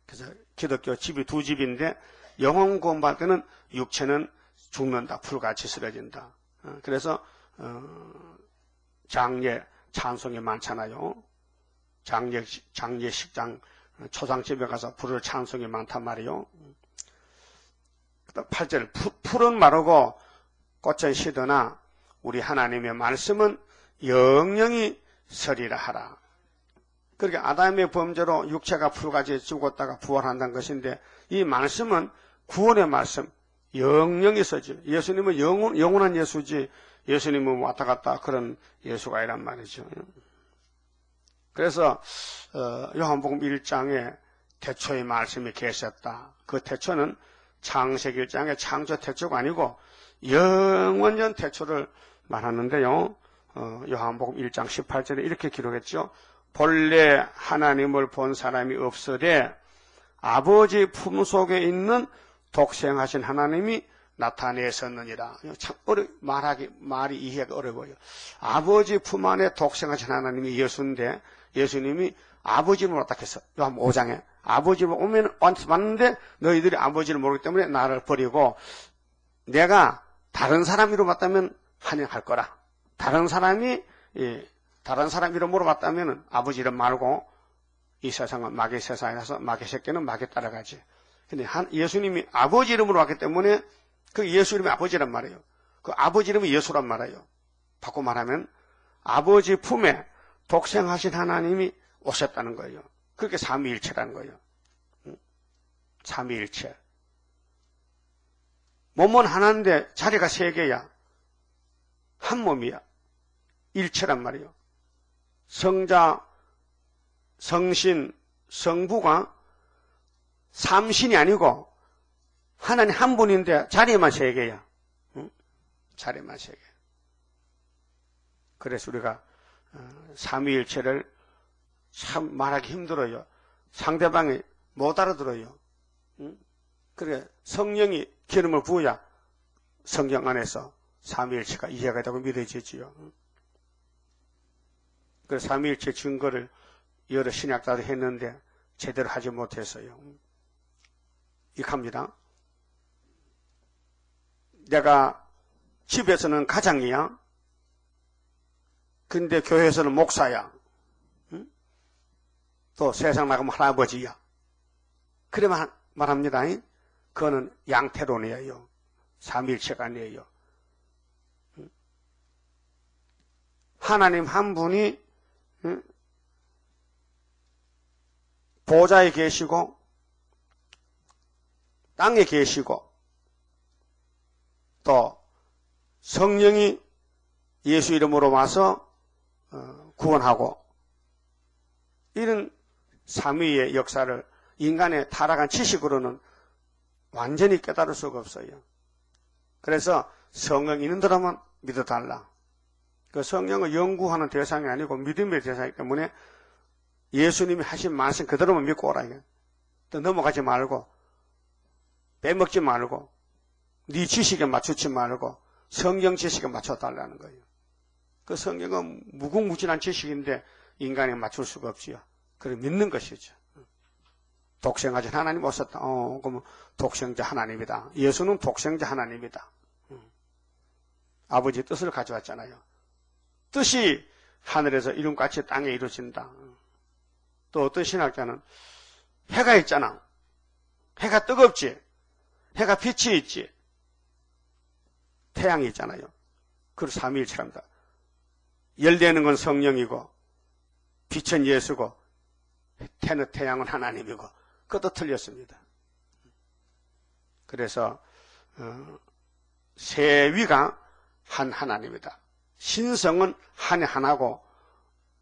그래서 기독교 집이 두 집인데 영혼 구원받을 때는 육체는 죽는다. 풀같이 쓰러진다. 그래서 장례 찬송이 많잖아요. 장례식장 초상집에 가서 부를 찬송이 많단 말이요. 8절 풀은 마르고 꽃은 시드나 우리 하나님의 말씀은 영영이 서리라 하라. 그러니까 아담의 범죄로 육체가 풀같이 죽었다가 부활한다는 것인데 이 말씀은 구원의 말씀 영영이 서지. 예수님은 영원한 예수지 예수님은 왔다 갔다 그런 예수가 아니란 말이죠. 그래서 요한복음 1장에 태초의 말씀이 계셨다. 그 태초는 창세기 1장의 창조 태초가 아니고 영원전 태초를 말하는데요. 요한복음 1장 18절에 이렇게 기록했죠. 본래 하나님을 본 사람이 없으되 아버지 품속에 있는 독생하신 하나님이 나타내셨느니라. 참 말이 이해가 어려워요. 아버지 품 안에 독생하신 하나님이 예수인데 예수님이 아버지를 왔다 했어. 요한 5장에 아버지를 오면 왔는데 너희들이 아버지를 모르기 때문에 나를 버리고 내가 다른 사람 이름 봤다면 환영할 거라. 다른 사람 이름 물어봤다면 아버지 이름 말고 이 세상은 마귀 세상이라서 마귀 새끼는 마귀 따라가지. 근데 예수님이 아버지 이름으로 왔기 때문에 그 예수 이름이 아버지란 말이에요. 그 아버지 이름이 예수란 말이에요. 바꿔 말하면 아버지 품에 독생하신 하나님이 오셨다는 거예요. 그렇게 삼위일체라는 거예요. 삼위일체. 몸은 하나인데 자리가 세 개야. 한 몸이야. 일체란 말이에요. 성자, 성신, 성부가 삼신이 아니고 하나님 한 분인데 자리만 세 개야. 자리만 세 개. 그래서 우리가 삼위일체를 참 말하기 힘들어요. 상대방이 못 알아들어요. 그래 성령이 기름을 부어야 성경 안에서 삼위일체가 이해가 되고 믿어지지요. 그 삼위일체 증거를 여러 신학자들이 했는데 제대로 하지 못했어요. 이겁니다. 내가 집에서는 가장이야. 근데 교회에서는 목사야. 또 세상 나가면 할아버지야. 그래만 말합니다. 그거는 양태론이에요. 삼위일체가 아니에요. 하나님 한 분이 보좌에 계시고 땅에 계시고 또 성령이 예수 이름으로 와서 구원하고 이런 삼위의 역사를 인간의 타락한 지식으로는 완전히 깨달을 수가 없어요. 그래서 성령 있는 데라만 믿어달라. 그 성령을 연구하는 대상이 아니고 믿음의 대상이기 때문에 예수님이 하신 말씀 그대로만 믿고 오라. 또 넘어가지 말고 빼먹지 말고 네 지식에 맞추지 말고 성경 지식에 맞춰달라는 거예요. 그 성경은 무궁무진한 지식인데 인간에 맞출 수가 없지요. 그걸 믿는 것이죠. 독생하신 하나님 오셨다. 그러면 독생자 하나님이다. 예수는 독생자 하나님이다. 아버지의 뜻을 가져왔잖아요. 뜻이 하늘에서 이룬같이 땅에 이루어진다. 또 어떤 신학자는 해가 있잖아. 해가 뜨겁지. 해가 빛이 있지. 태양이 있잖아요. 그걸 삼위일체랍니다. 열대는 건 성령이고 빛은 예수고 태양은 하나님이고 그것도 틀렸습니다. 그래서 세위가 한 하나님이다. 신성은 하나고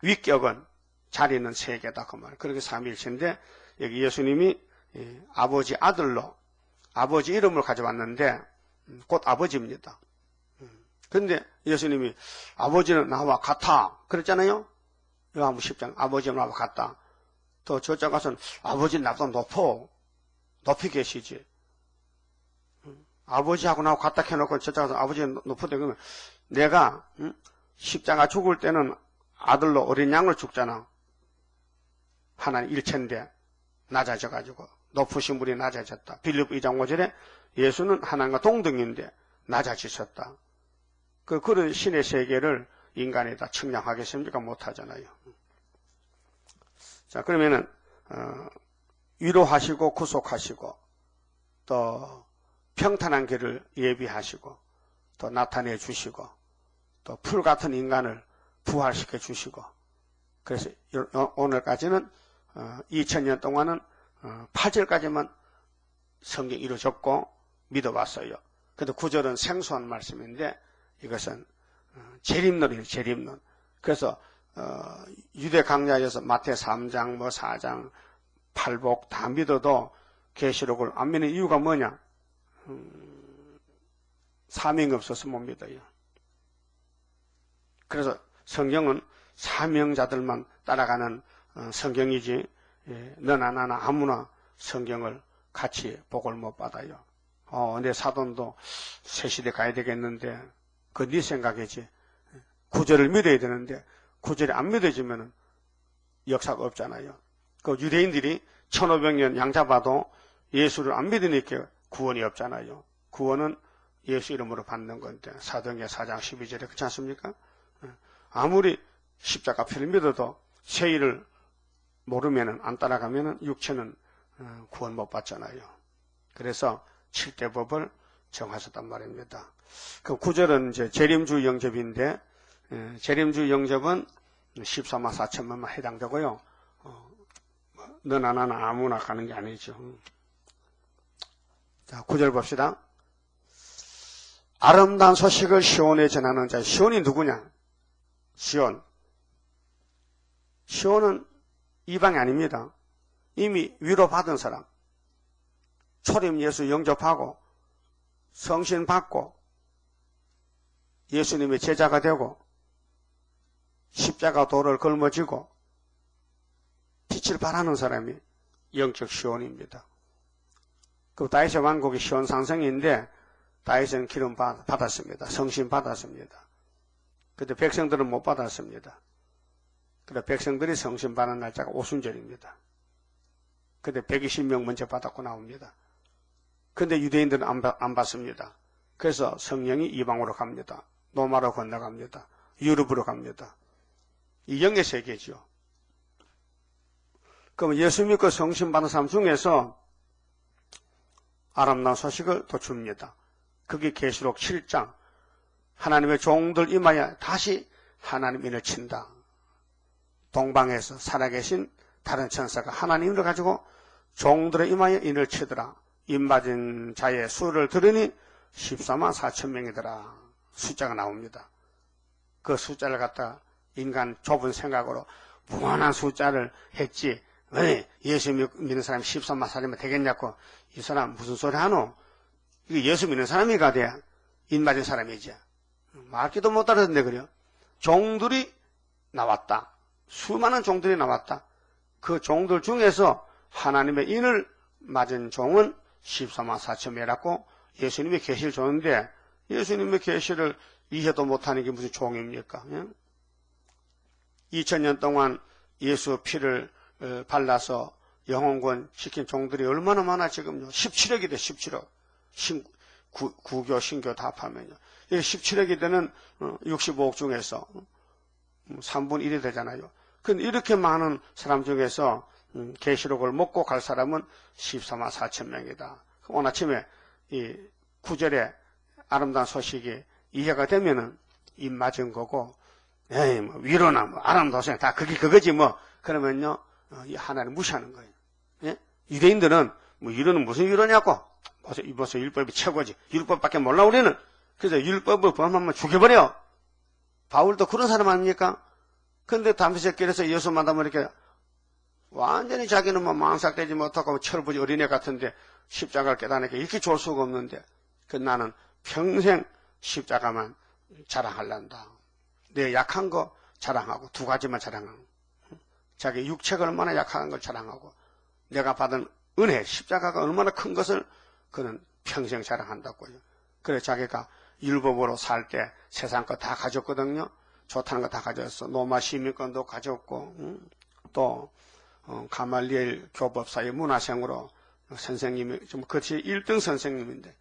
위격은 자리는 세 개다 그 말. 그렇게 삼위일체인데 여기 예수님이 아버지 아들로 아버지 이름을 가져왔는데 곧 아버지입니다. 그런데 예수님이 아버지는 나와 같아 그랬잖아요. 요한복음 10장 아버지는 나와 같다. 또 저쪽 가서는 아버지는 나보다 높이 계시지. 아버지하고 나하고 갖다 켜놓고 저쪽에서 아버지가 높은데 그러면 내가 십자가 죽을 때는 아들로 어린 양을 죽잖아. 하나님 일체인데 낮아져가지고 높으신 분이 낮아졌다. 빌립 2장 5절에 예수는 하나님과 동등인데 낮아지셨다. 그런 신의 세계를 인간에다 측량하겠습니까? 못하잖아요. 자, 그러면은 위로하시고 구속하시고 또 평탄한 길을 예비하시고 또 나타내 주시고 또 풀 같은 인간을 부활시켜 주시고 그래서 오늘까지는 2000년 동안은 8절까지만 성경 이루어졌고 믿어봤어요. 근데 9절은 생소한 말씀인데 이것은 재림론이에요. 재림론. 그래서 유대 강야에서 마태 3장, 4장, 팔복 다 믿어도 계시록을 안 믿는 이유가 뭐냐? 사명이 없어서 못 믿어요. 그래서 성경은 사명자들만 따라가는 성경이지 너나 나나 아무나 성경을 같이 복을 못 받아요. 내 사돈도 새 시대 가야 되겠는데 그 네 생각이지. 구절을 믿어야 되는데 구절이 안 믿어지면 역사가 없잖아요. 그 유대인들이 1500년 양잡아도 예수를 안 믿으니까 구원이 없잖아요. 구원은 예수 이름으로 받는 건데 사도행전 4장 12절에 그렇지 않습니까? 아무리 십자가 피를 믿어도 세일을 모르면은 안 따라가면은 육체는 구원 못 받잖아요. 그래서 7대 법을 정하셨단 말입니다. 그 9절은 이제 재림주 영접인데 재림주 영접은 14만 4천만만 해당되고요. 너나 나나 아무나 가는 게 아니죠. 자, 9절 봅시다. 아름다운 소식을 시온에 전하는 자. 시온이 누구냐? 시온. 시온은 이방이 아닙니다. 이미 위로받은 사람. 초림 예수 영접하고 성신 받고 예수님의 제자가 되고 십자가 도를 걸머지고 빛을 발하는 사람이 영적 시온입니다. 그 다윗의 왕국이 시온 산성인데 다윗은 기름 받았습니다. 성신 받았습니다. 그때 백성들은 못 받았습니다. 그때 백성들이 성신 받는 날짜가 오순절입니다. 그때 120명 먼저 받았고 나옵니다. 근데 유대인들은 안 받습니다. 그래서 성령이 이방으로 갑니다. 로마로 건너갑니다. 유럽으로 갑니다. 이 영의 세계죠. 그럼 예수 믿고 성신 받은 사람 중에서 아름다운 소식을 또 줍니다. 그게 계시록 7장. 하나님의 종들 임하여 다시 하나님 인을 친다. 동방에서 살아계신 다른 천사가 하나님을 가지고 종들의 임하여 인을 치더라. 입맞은 자의 수를 들으니 14만 4천 명이더라. 숫자가 나옵니다. 그 숫자를 갖다 인간 좁은 생각으로 무한한 숫자를 했지. 왜 예수 믿는 사람이 14만 4천명 되겠냐고. 이 사람 무슨 소리 하노? 이거 예수 믿는 사람이 가대. 입맞은 사람이지. 말기도 못 알아듣네 그래요. 종들이 나왔다. 수많은 종들이 나왔다. 그 종들 중에서 하나님의 인을 맞은 종은 14만 4천 명이라고 예수님의 계시를 줬는데 예수님의 계시를 이해도 못하는 게 무슨 종입니까? 2000년 동안 예수 피를 발라서 영혼권 시킨 종들이 얼마나 많아 지금요. 17억이 돼 17억. 구교 신교 다 합하면요. 17억이 되는 65억 중에서 3분의 1이 되잖아요. 근데 이렇게 많은 사람 중에서 계시록을 먹고 갈 사람은 14만 4천 명이다. 오늘 아침에 이 9절에 아름다운 소식이 이해가 되면은 입 맞은 거고, 에이, 뭐 위로나 뭐 아름다운 소식 다 그거지 뭐. 그러면요, 하나님 무시하는 거예요. 예? 유대인들은 뭐 위로는 무슨 위로냐고. 벌써 율법이 최고지. 율법밖에 몰라 우리는. 그래서 율법을 범하면 죽여버려. 바울도 그런 사람 아닙니까? 근데 담에색길에서 예수 만나면 이렇게 완전히 자기는 뭐 망삭되지 못하고 철부지 어린애 같은데 십자가를 깨닫으니까 이렇게 좋을 수가 없는데 그 나는 평생 십자가만 자랑할란다. 내 약한 거 자랑하고 두 가지만 자랑하고 자기 육체가 얼마나 약한 걸 자랑하고 내가 받은 은혜 십자가가 얼마나 큰 것을 그는 평생 자랑한다고요. 그래 자기가 율법으로 살 때 세상 거 다 가졌거든요. 좋다는 거 다 가졌어. 로마 시민권도 가졌고, 또 가말리엘 교법사의 문화생으로 선생님이 좀 그치 1등 선생님인데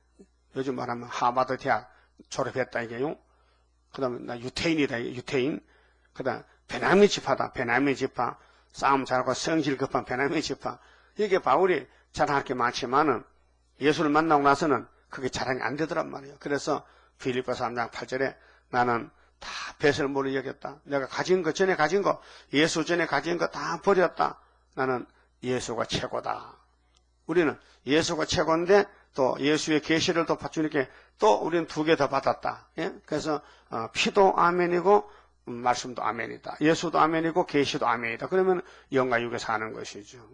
요즘 말하면 하버드 대학 졸업했다 이게요. 그다음에 나 유태인이다 유태인. 그다음 베냐민 지파다 베냐민 지파. 싸움 잘하고 성질 급한 베냐민 지파. 이게 바울이 자랑할 게 많지만은 예수를 만나고 나서는 그게 자랑이 안 되더란 말이에요. 그래서 빌립보서 3장 8절에 나는 다 뱃을 모르 여겼다. 내가 가진 거 전에 가진 거 예수 전에 가진 거 다 버렸다. 나는 예수가 최고다. 우리는 예수가 최고인데 또 예수의 계시를 또 주님께 또 우리는 2개 더 받았다. 예? 그래서 피도 아멘이고 말씀도 아멘이다. 예수도 아멘이고 계시도 아멘이다. 그러면 영과 육에 사는 것이죠.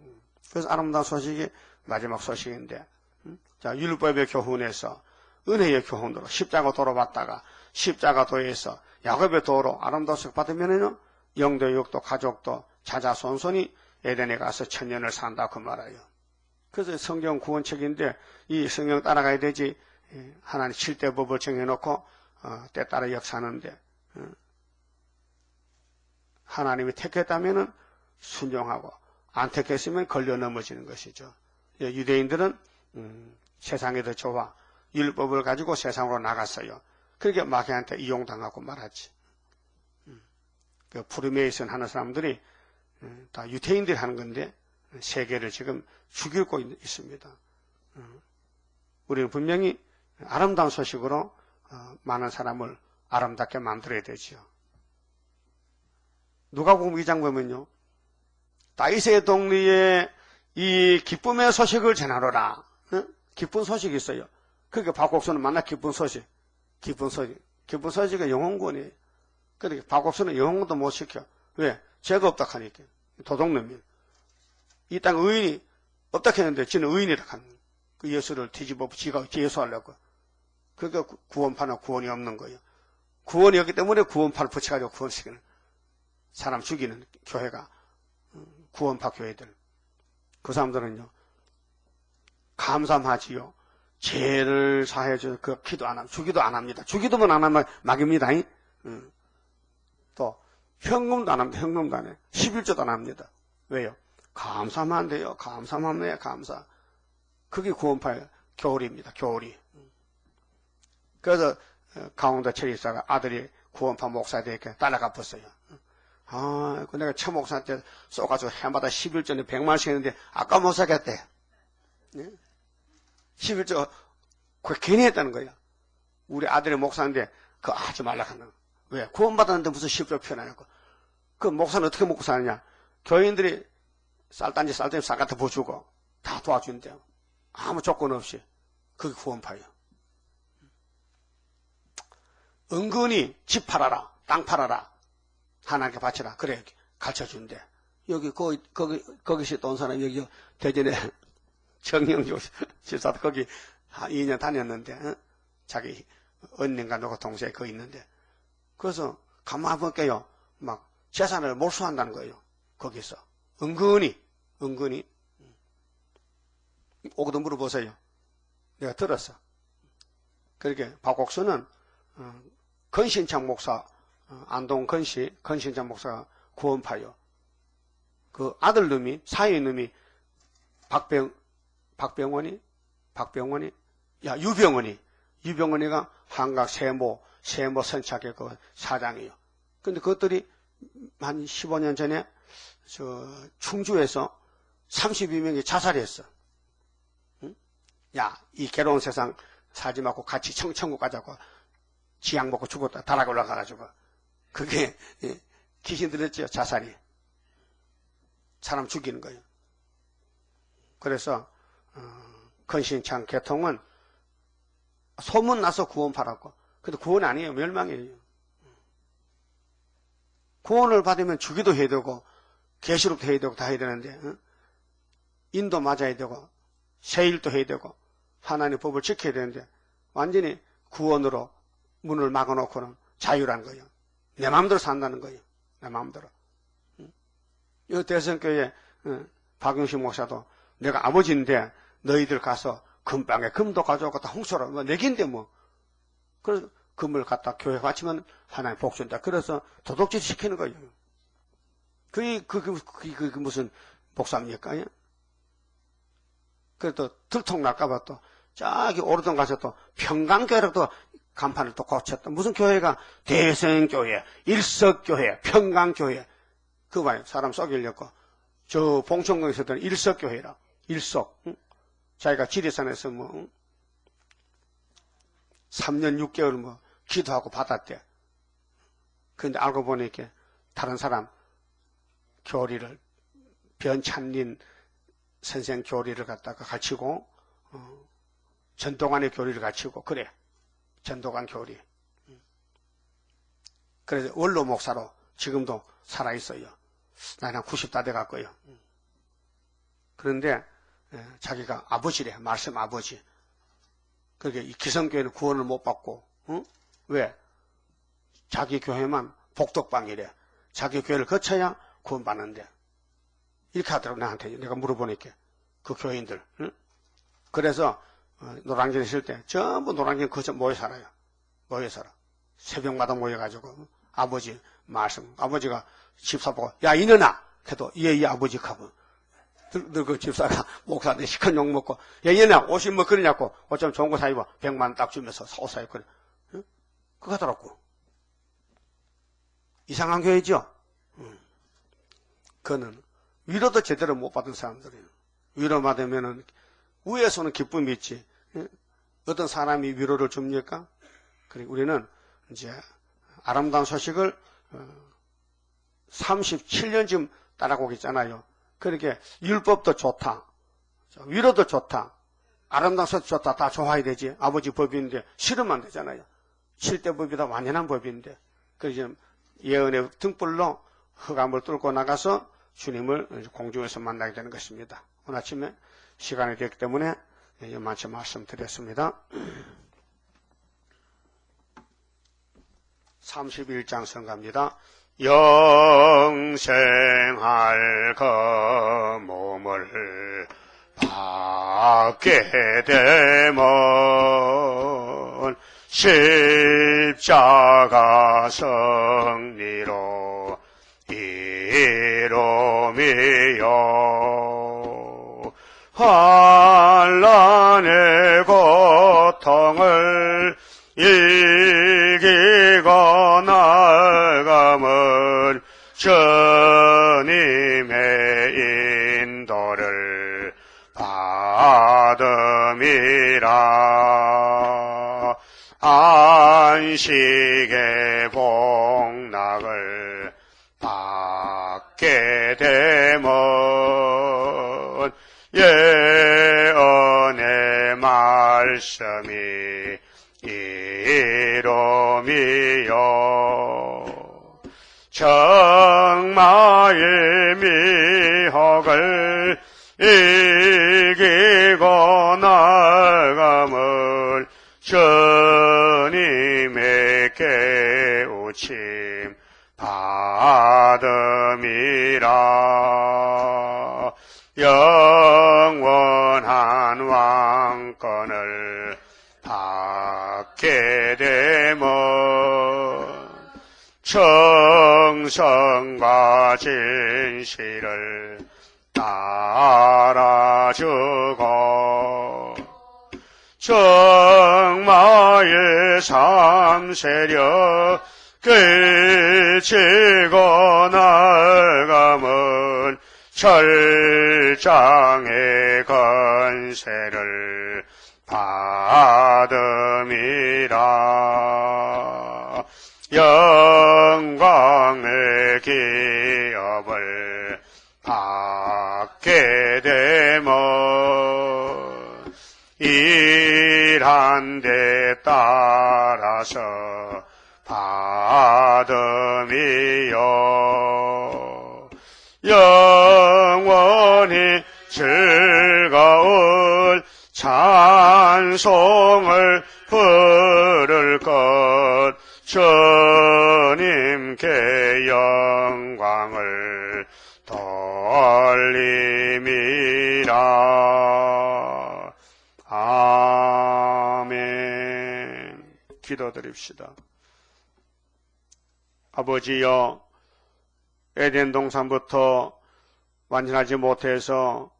그래서 아름다운 소식이 마지막 소식인데, 자 율법의 교훈에서 은혜의 교훈으로 십자가 도로 받다가 십자가 도에서 야곱의 도로 아름다운 소식 받으면은요 영도 육도 가족도 자자손손이 에덴에 가서 천년을 산다 그 말이에요. 그래서 성경 구원책인데 이 성경 따라가야 되지. 하나님 7대 법을 정해놓고 때 따라 역사하는데 하나님이 택했다면은 순종하고 안 택했으면 걸려 넘어지는 것이죠. 유대인들은 세상이 더 좋아 율법을 가지고 세상으로 나갔어요. 그렇게 마귀한테 이용당하고 말았지. 그 프리메이슨 하는 사람들이 다 유태인들이 하는 건데 세계를 지금 죽이고 있습니다. 우리는 분명히 아름다운 소식으로 많은 사람을 아름답게 만들어야 되지요. 누가복음 2장 보면요. 다윗의 동리에 이 기쁨의 소식을 전하노라. 기쁜 소식이 있어요. 그러니까 박곡수는 만나 기쁜 소식. 기쁜 소식은 영혼권이에요. 그러니까 박곡수는 영혼권도 못 시켜. 왜? 죄가 없다 하니까. 도둑놈이에요. 이 땅 의인이 없다 했는데 지는 의인이라 하는 거예요. 그 예수를 뒤집어 지가 예수하려고. 그러니까 구원파는 구원이 없는 거예요. 구원이 없기 때문에 구원파를 붙여가지고 구원시키는 사람 죽이는 교회가 구원파 교회들. 그 사람들은요 감사하지요. 죄를 사해줘 그 기도 안 합니다. 주기도 안 합니다. 주기도만 안 하면 막입니다. 또 현금도 안 합니다. 현금도 안 해요. 11조도 안 합니다. 왜요? 감사하면 안 돼요. 감사하면 해요. 감사. 그게 구원파의 교리입니다. 교리. 그래서 강원도 체리사가 아들이 구원파 목사 되니까 따라가 봤어요. 그 내가 처 목사한테 쏘가지고 해마다 11조에 100만원씩 했는데 아까 못 사겠대. 11조 그 괜히 했다는 거야. 우리 아들이 목사인데 그거 하지 말라 하는 거야. 왜? 구원받았는데 무슨 10조 표현하냐고. 그 목사는 어떻게 먹고 사느냐. 교인들이 쌀단지 쌀 같은 거 주고 다 도와준대요. 아무 조건 없이. 그게 구원파예요. 은근히 집 팔아라. 땅 팔아라. 하나님께 바치라. 그래 가르쳐준대. 여기 거기서 온 사람이 여기 대전에 정영조 집사도 거기 한 2년 다녔는데 자기 언니가 누구 동생이 거기 있는데 그래서 가만히 볼게요. 막 재산을 몰수한다는 거예요. 거기서 은근히 오고도 물어보세요. 내가 들었어. 그렇게 박옥수는 건신창 목사 안동 건신창 목사가 구원파요. 그 아들놈이 사위놈이 유병원이가 한각 세모 선착의 그 사장이에요. 근데 그것들이 한 15년 전에 충주에서 32명이 자살했어. 응? 야, 이 괴로운 세상 살지 말고 같이 천국 가자고 지약 먹고 죽었다. 다락에 올라가가지고. 그게 귀신 들었죠. 자살이. 사람 죽이는 거예요. 그래서 건신창 개통은 소문나서 구원파라고. 근데 구원이 아니에요. 멸망이에요. 구원을 받으면 주기도 해야 되고 계시록도 해야 되고 다 해야 되는데 인도 맞아야 되고 세일도 해야 되고 하나님의 법을 지켜야 되는데 완전히 구원으로 문을 막아놓고는 자유라는 거예요. 내 마음대로 산다는 거예요. 내 마음대로. 이 대성교회 박용식 목사도 내가 아버지인데 너희들 가서 금방에 금도 가져오고 다 홍수라 뭐 내긴데 뭐. 그래서 금을 갖다 교회 바치면 하나님 복 준다. 그래서 도둑질 시키는 거예요. 그게 무슨 복사입니까? 예? 그래도 들통 날까봐 또 저기 오르던 가서 또 평강교회로 또 간판을 또 고쳤다. 무슨 교회가 대성교회, 일석교회, 평강교회. 그거 봐요. 사람 속이려고. 저 봉천공에서는 일석교회라. 일석. 응? 자기가 지리산에서 뭐 응? 3년 6개월 뭐 기도하고 받았대. 그런데 알고 보니까 다른 사람 교리를 변찬린 선생 교리를 갖다가 가르치고 전도관의 교리를 가르치고 그래. 전도관 교리. 그래서 원로 목사로 지금도 살아있어요. 나는 90다 돼갔고요. 그런데 자기가 아버지래. 말씀 아버지. 그게 이 기성교회는 구원을 못 받고 응? 왜? 자기 교회만 복덕방이래. 자기 교회를 거쳐야 구원받는데 이렇게 하더라고. 나한테 내가 물어보니까 그 교인들 응? 그래서 노량진에 있을 때 전부 노량진 거쳐 모여 살아요. 모여 살아. 새벽마다 모여가지고 아버지 말씀 아버지가 집사 보고 야 이년아 그래도 예 아버지하고 그 집사가 목사한테 시큰 욕 먹고 야 이년아 옷이 뭐 그러냐고 옷 좀 좋은 거 사 입어 100만 원 딱 주면서 옷 사 입고 응? 그거 하더라고. 이상한 교회죠. 그는 위로도 제대로 못 받은 사람들이에요. 위로 받으면은 위에서는 기쁨이 있지. 어떤 사람이 위로를 줍니까? 그리고 우리는 이제 아름다운 소식을 37년쯤 따라오고 있잖아요. 그렇게 율법도 좋다. 위로도 좋다. 아름다운 소식 좋다. 다 좋아야 되지. 아버지 법인데 싫으면 안 되잖아요. 7대 법이다 완연한 법인데. 그래서 예언의 등불로 흑암을 뚫고 나가서 주님을 공중에서 만나게 되는 것입니다. 오늘 아침에 시간이 됐기 때문에 이만큼 말씀드렸습니다. 31장 선가입니다. 영생할 그 몸을 받게 되면 십자가 승리로 이름이요 환난의 고통을 이기고 나가면 주님의 인도를 받음이라. 안식의 복락을 받게 되면 예언의 말씀이 이름이요 정마의 미혹을 이기고 나가면 주님의 깨우침 받음이라. 영원한 왕권을 받게 되면 정성과 진실을 따라주고 정마의 삼세력 그치고 나가면 철장의 건세를 받음이라. 영광의 기업을 받게 되면 일한 데 따라서 받음이요 영원히 즐거운 찬송을 부를 것 주님께 영광을 돌림이라. 기도드립시다. 아버지여, 에덴 동산부터 완전하지 못해서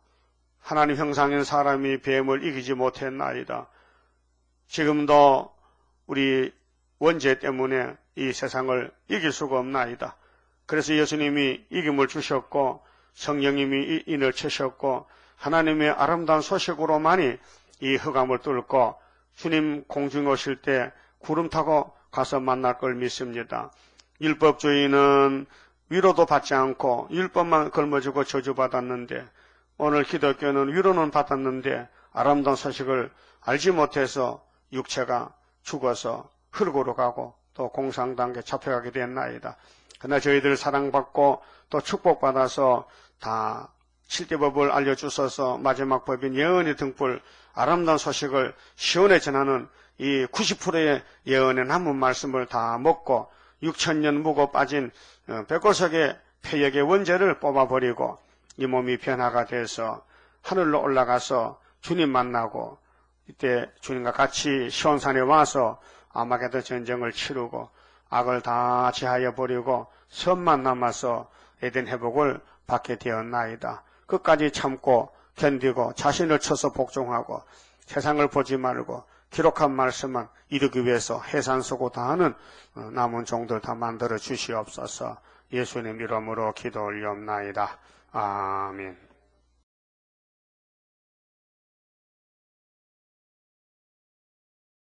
하나님 형상인 사람이 뱀을 이기지 못했나이다. 지금도 우리 원죄 때문에 이 세상을 이길 수가 없나이다. 그래서 예수님이 이김을 주셨고 성령님이 인을 치셨고 하나님의 아름다운 소식으로만이 이 흑암을 뚫고 주님 공중에 오실 때 구름 타고 가서 만날 걸 믿습니다. 율법주의는 위로도 받지 않고 율법만 걸머지고 저주받았는데 오늘 기독교는 위로는 받았는데 아름다운 소식을 알지 못해서 육체가 죽어서 흙으로 가고 또 공상단계 잡혀가게 됐나이다. 그러나 저희들 사랑받고 또 축복받아서 다 7대 법을 알려주셔서 마지막 법인 예언의 등불 아름다운 소식을 시원히 전하는 이 90%의 예언의 남은 말씀을 다 먹고 6,000년 묵어 빠진 백골석의 폐역의 원죄를 뽑아버리고 이 몸이 변화가 돼서 하늘로 올라가서 주님 만나고 이때 주님과 같이 시온산에 와서 아마게도 전쟁을 치르고 악을 다 제하여 버리고 선만 남아서 에덴 회복을 받게 되었나이다. 끝까지 참고 견디고 자신을 쳐서 복종하고 세상을 보지 말고 기록한 말씀만 이루기 위해서 해산수고 다하는 남은 종들 다 만들어 주시옵소서. 예수님 이름으로 기도 올리옵나이다. 아멘.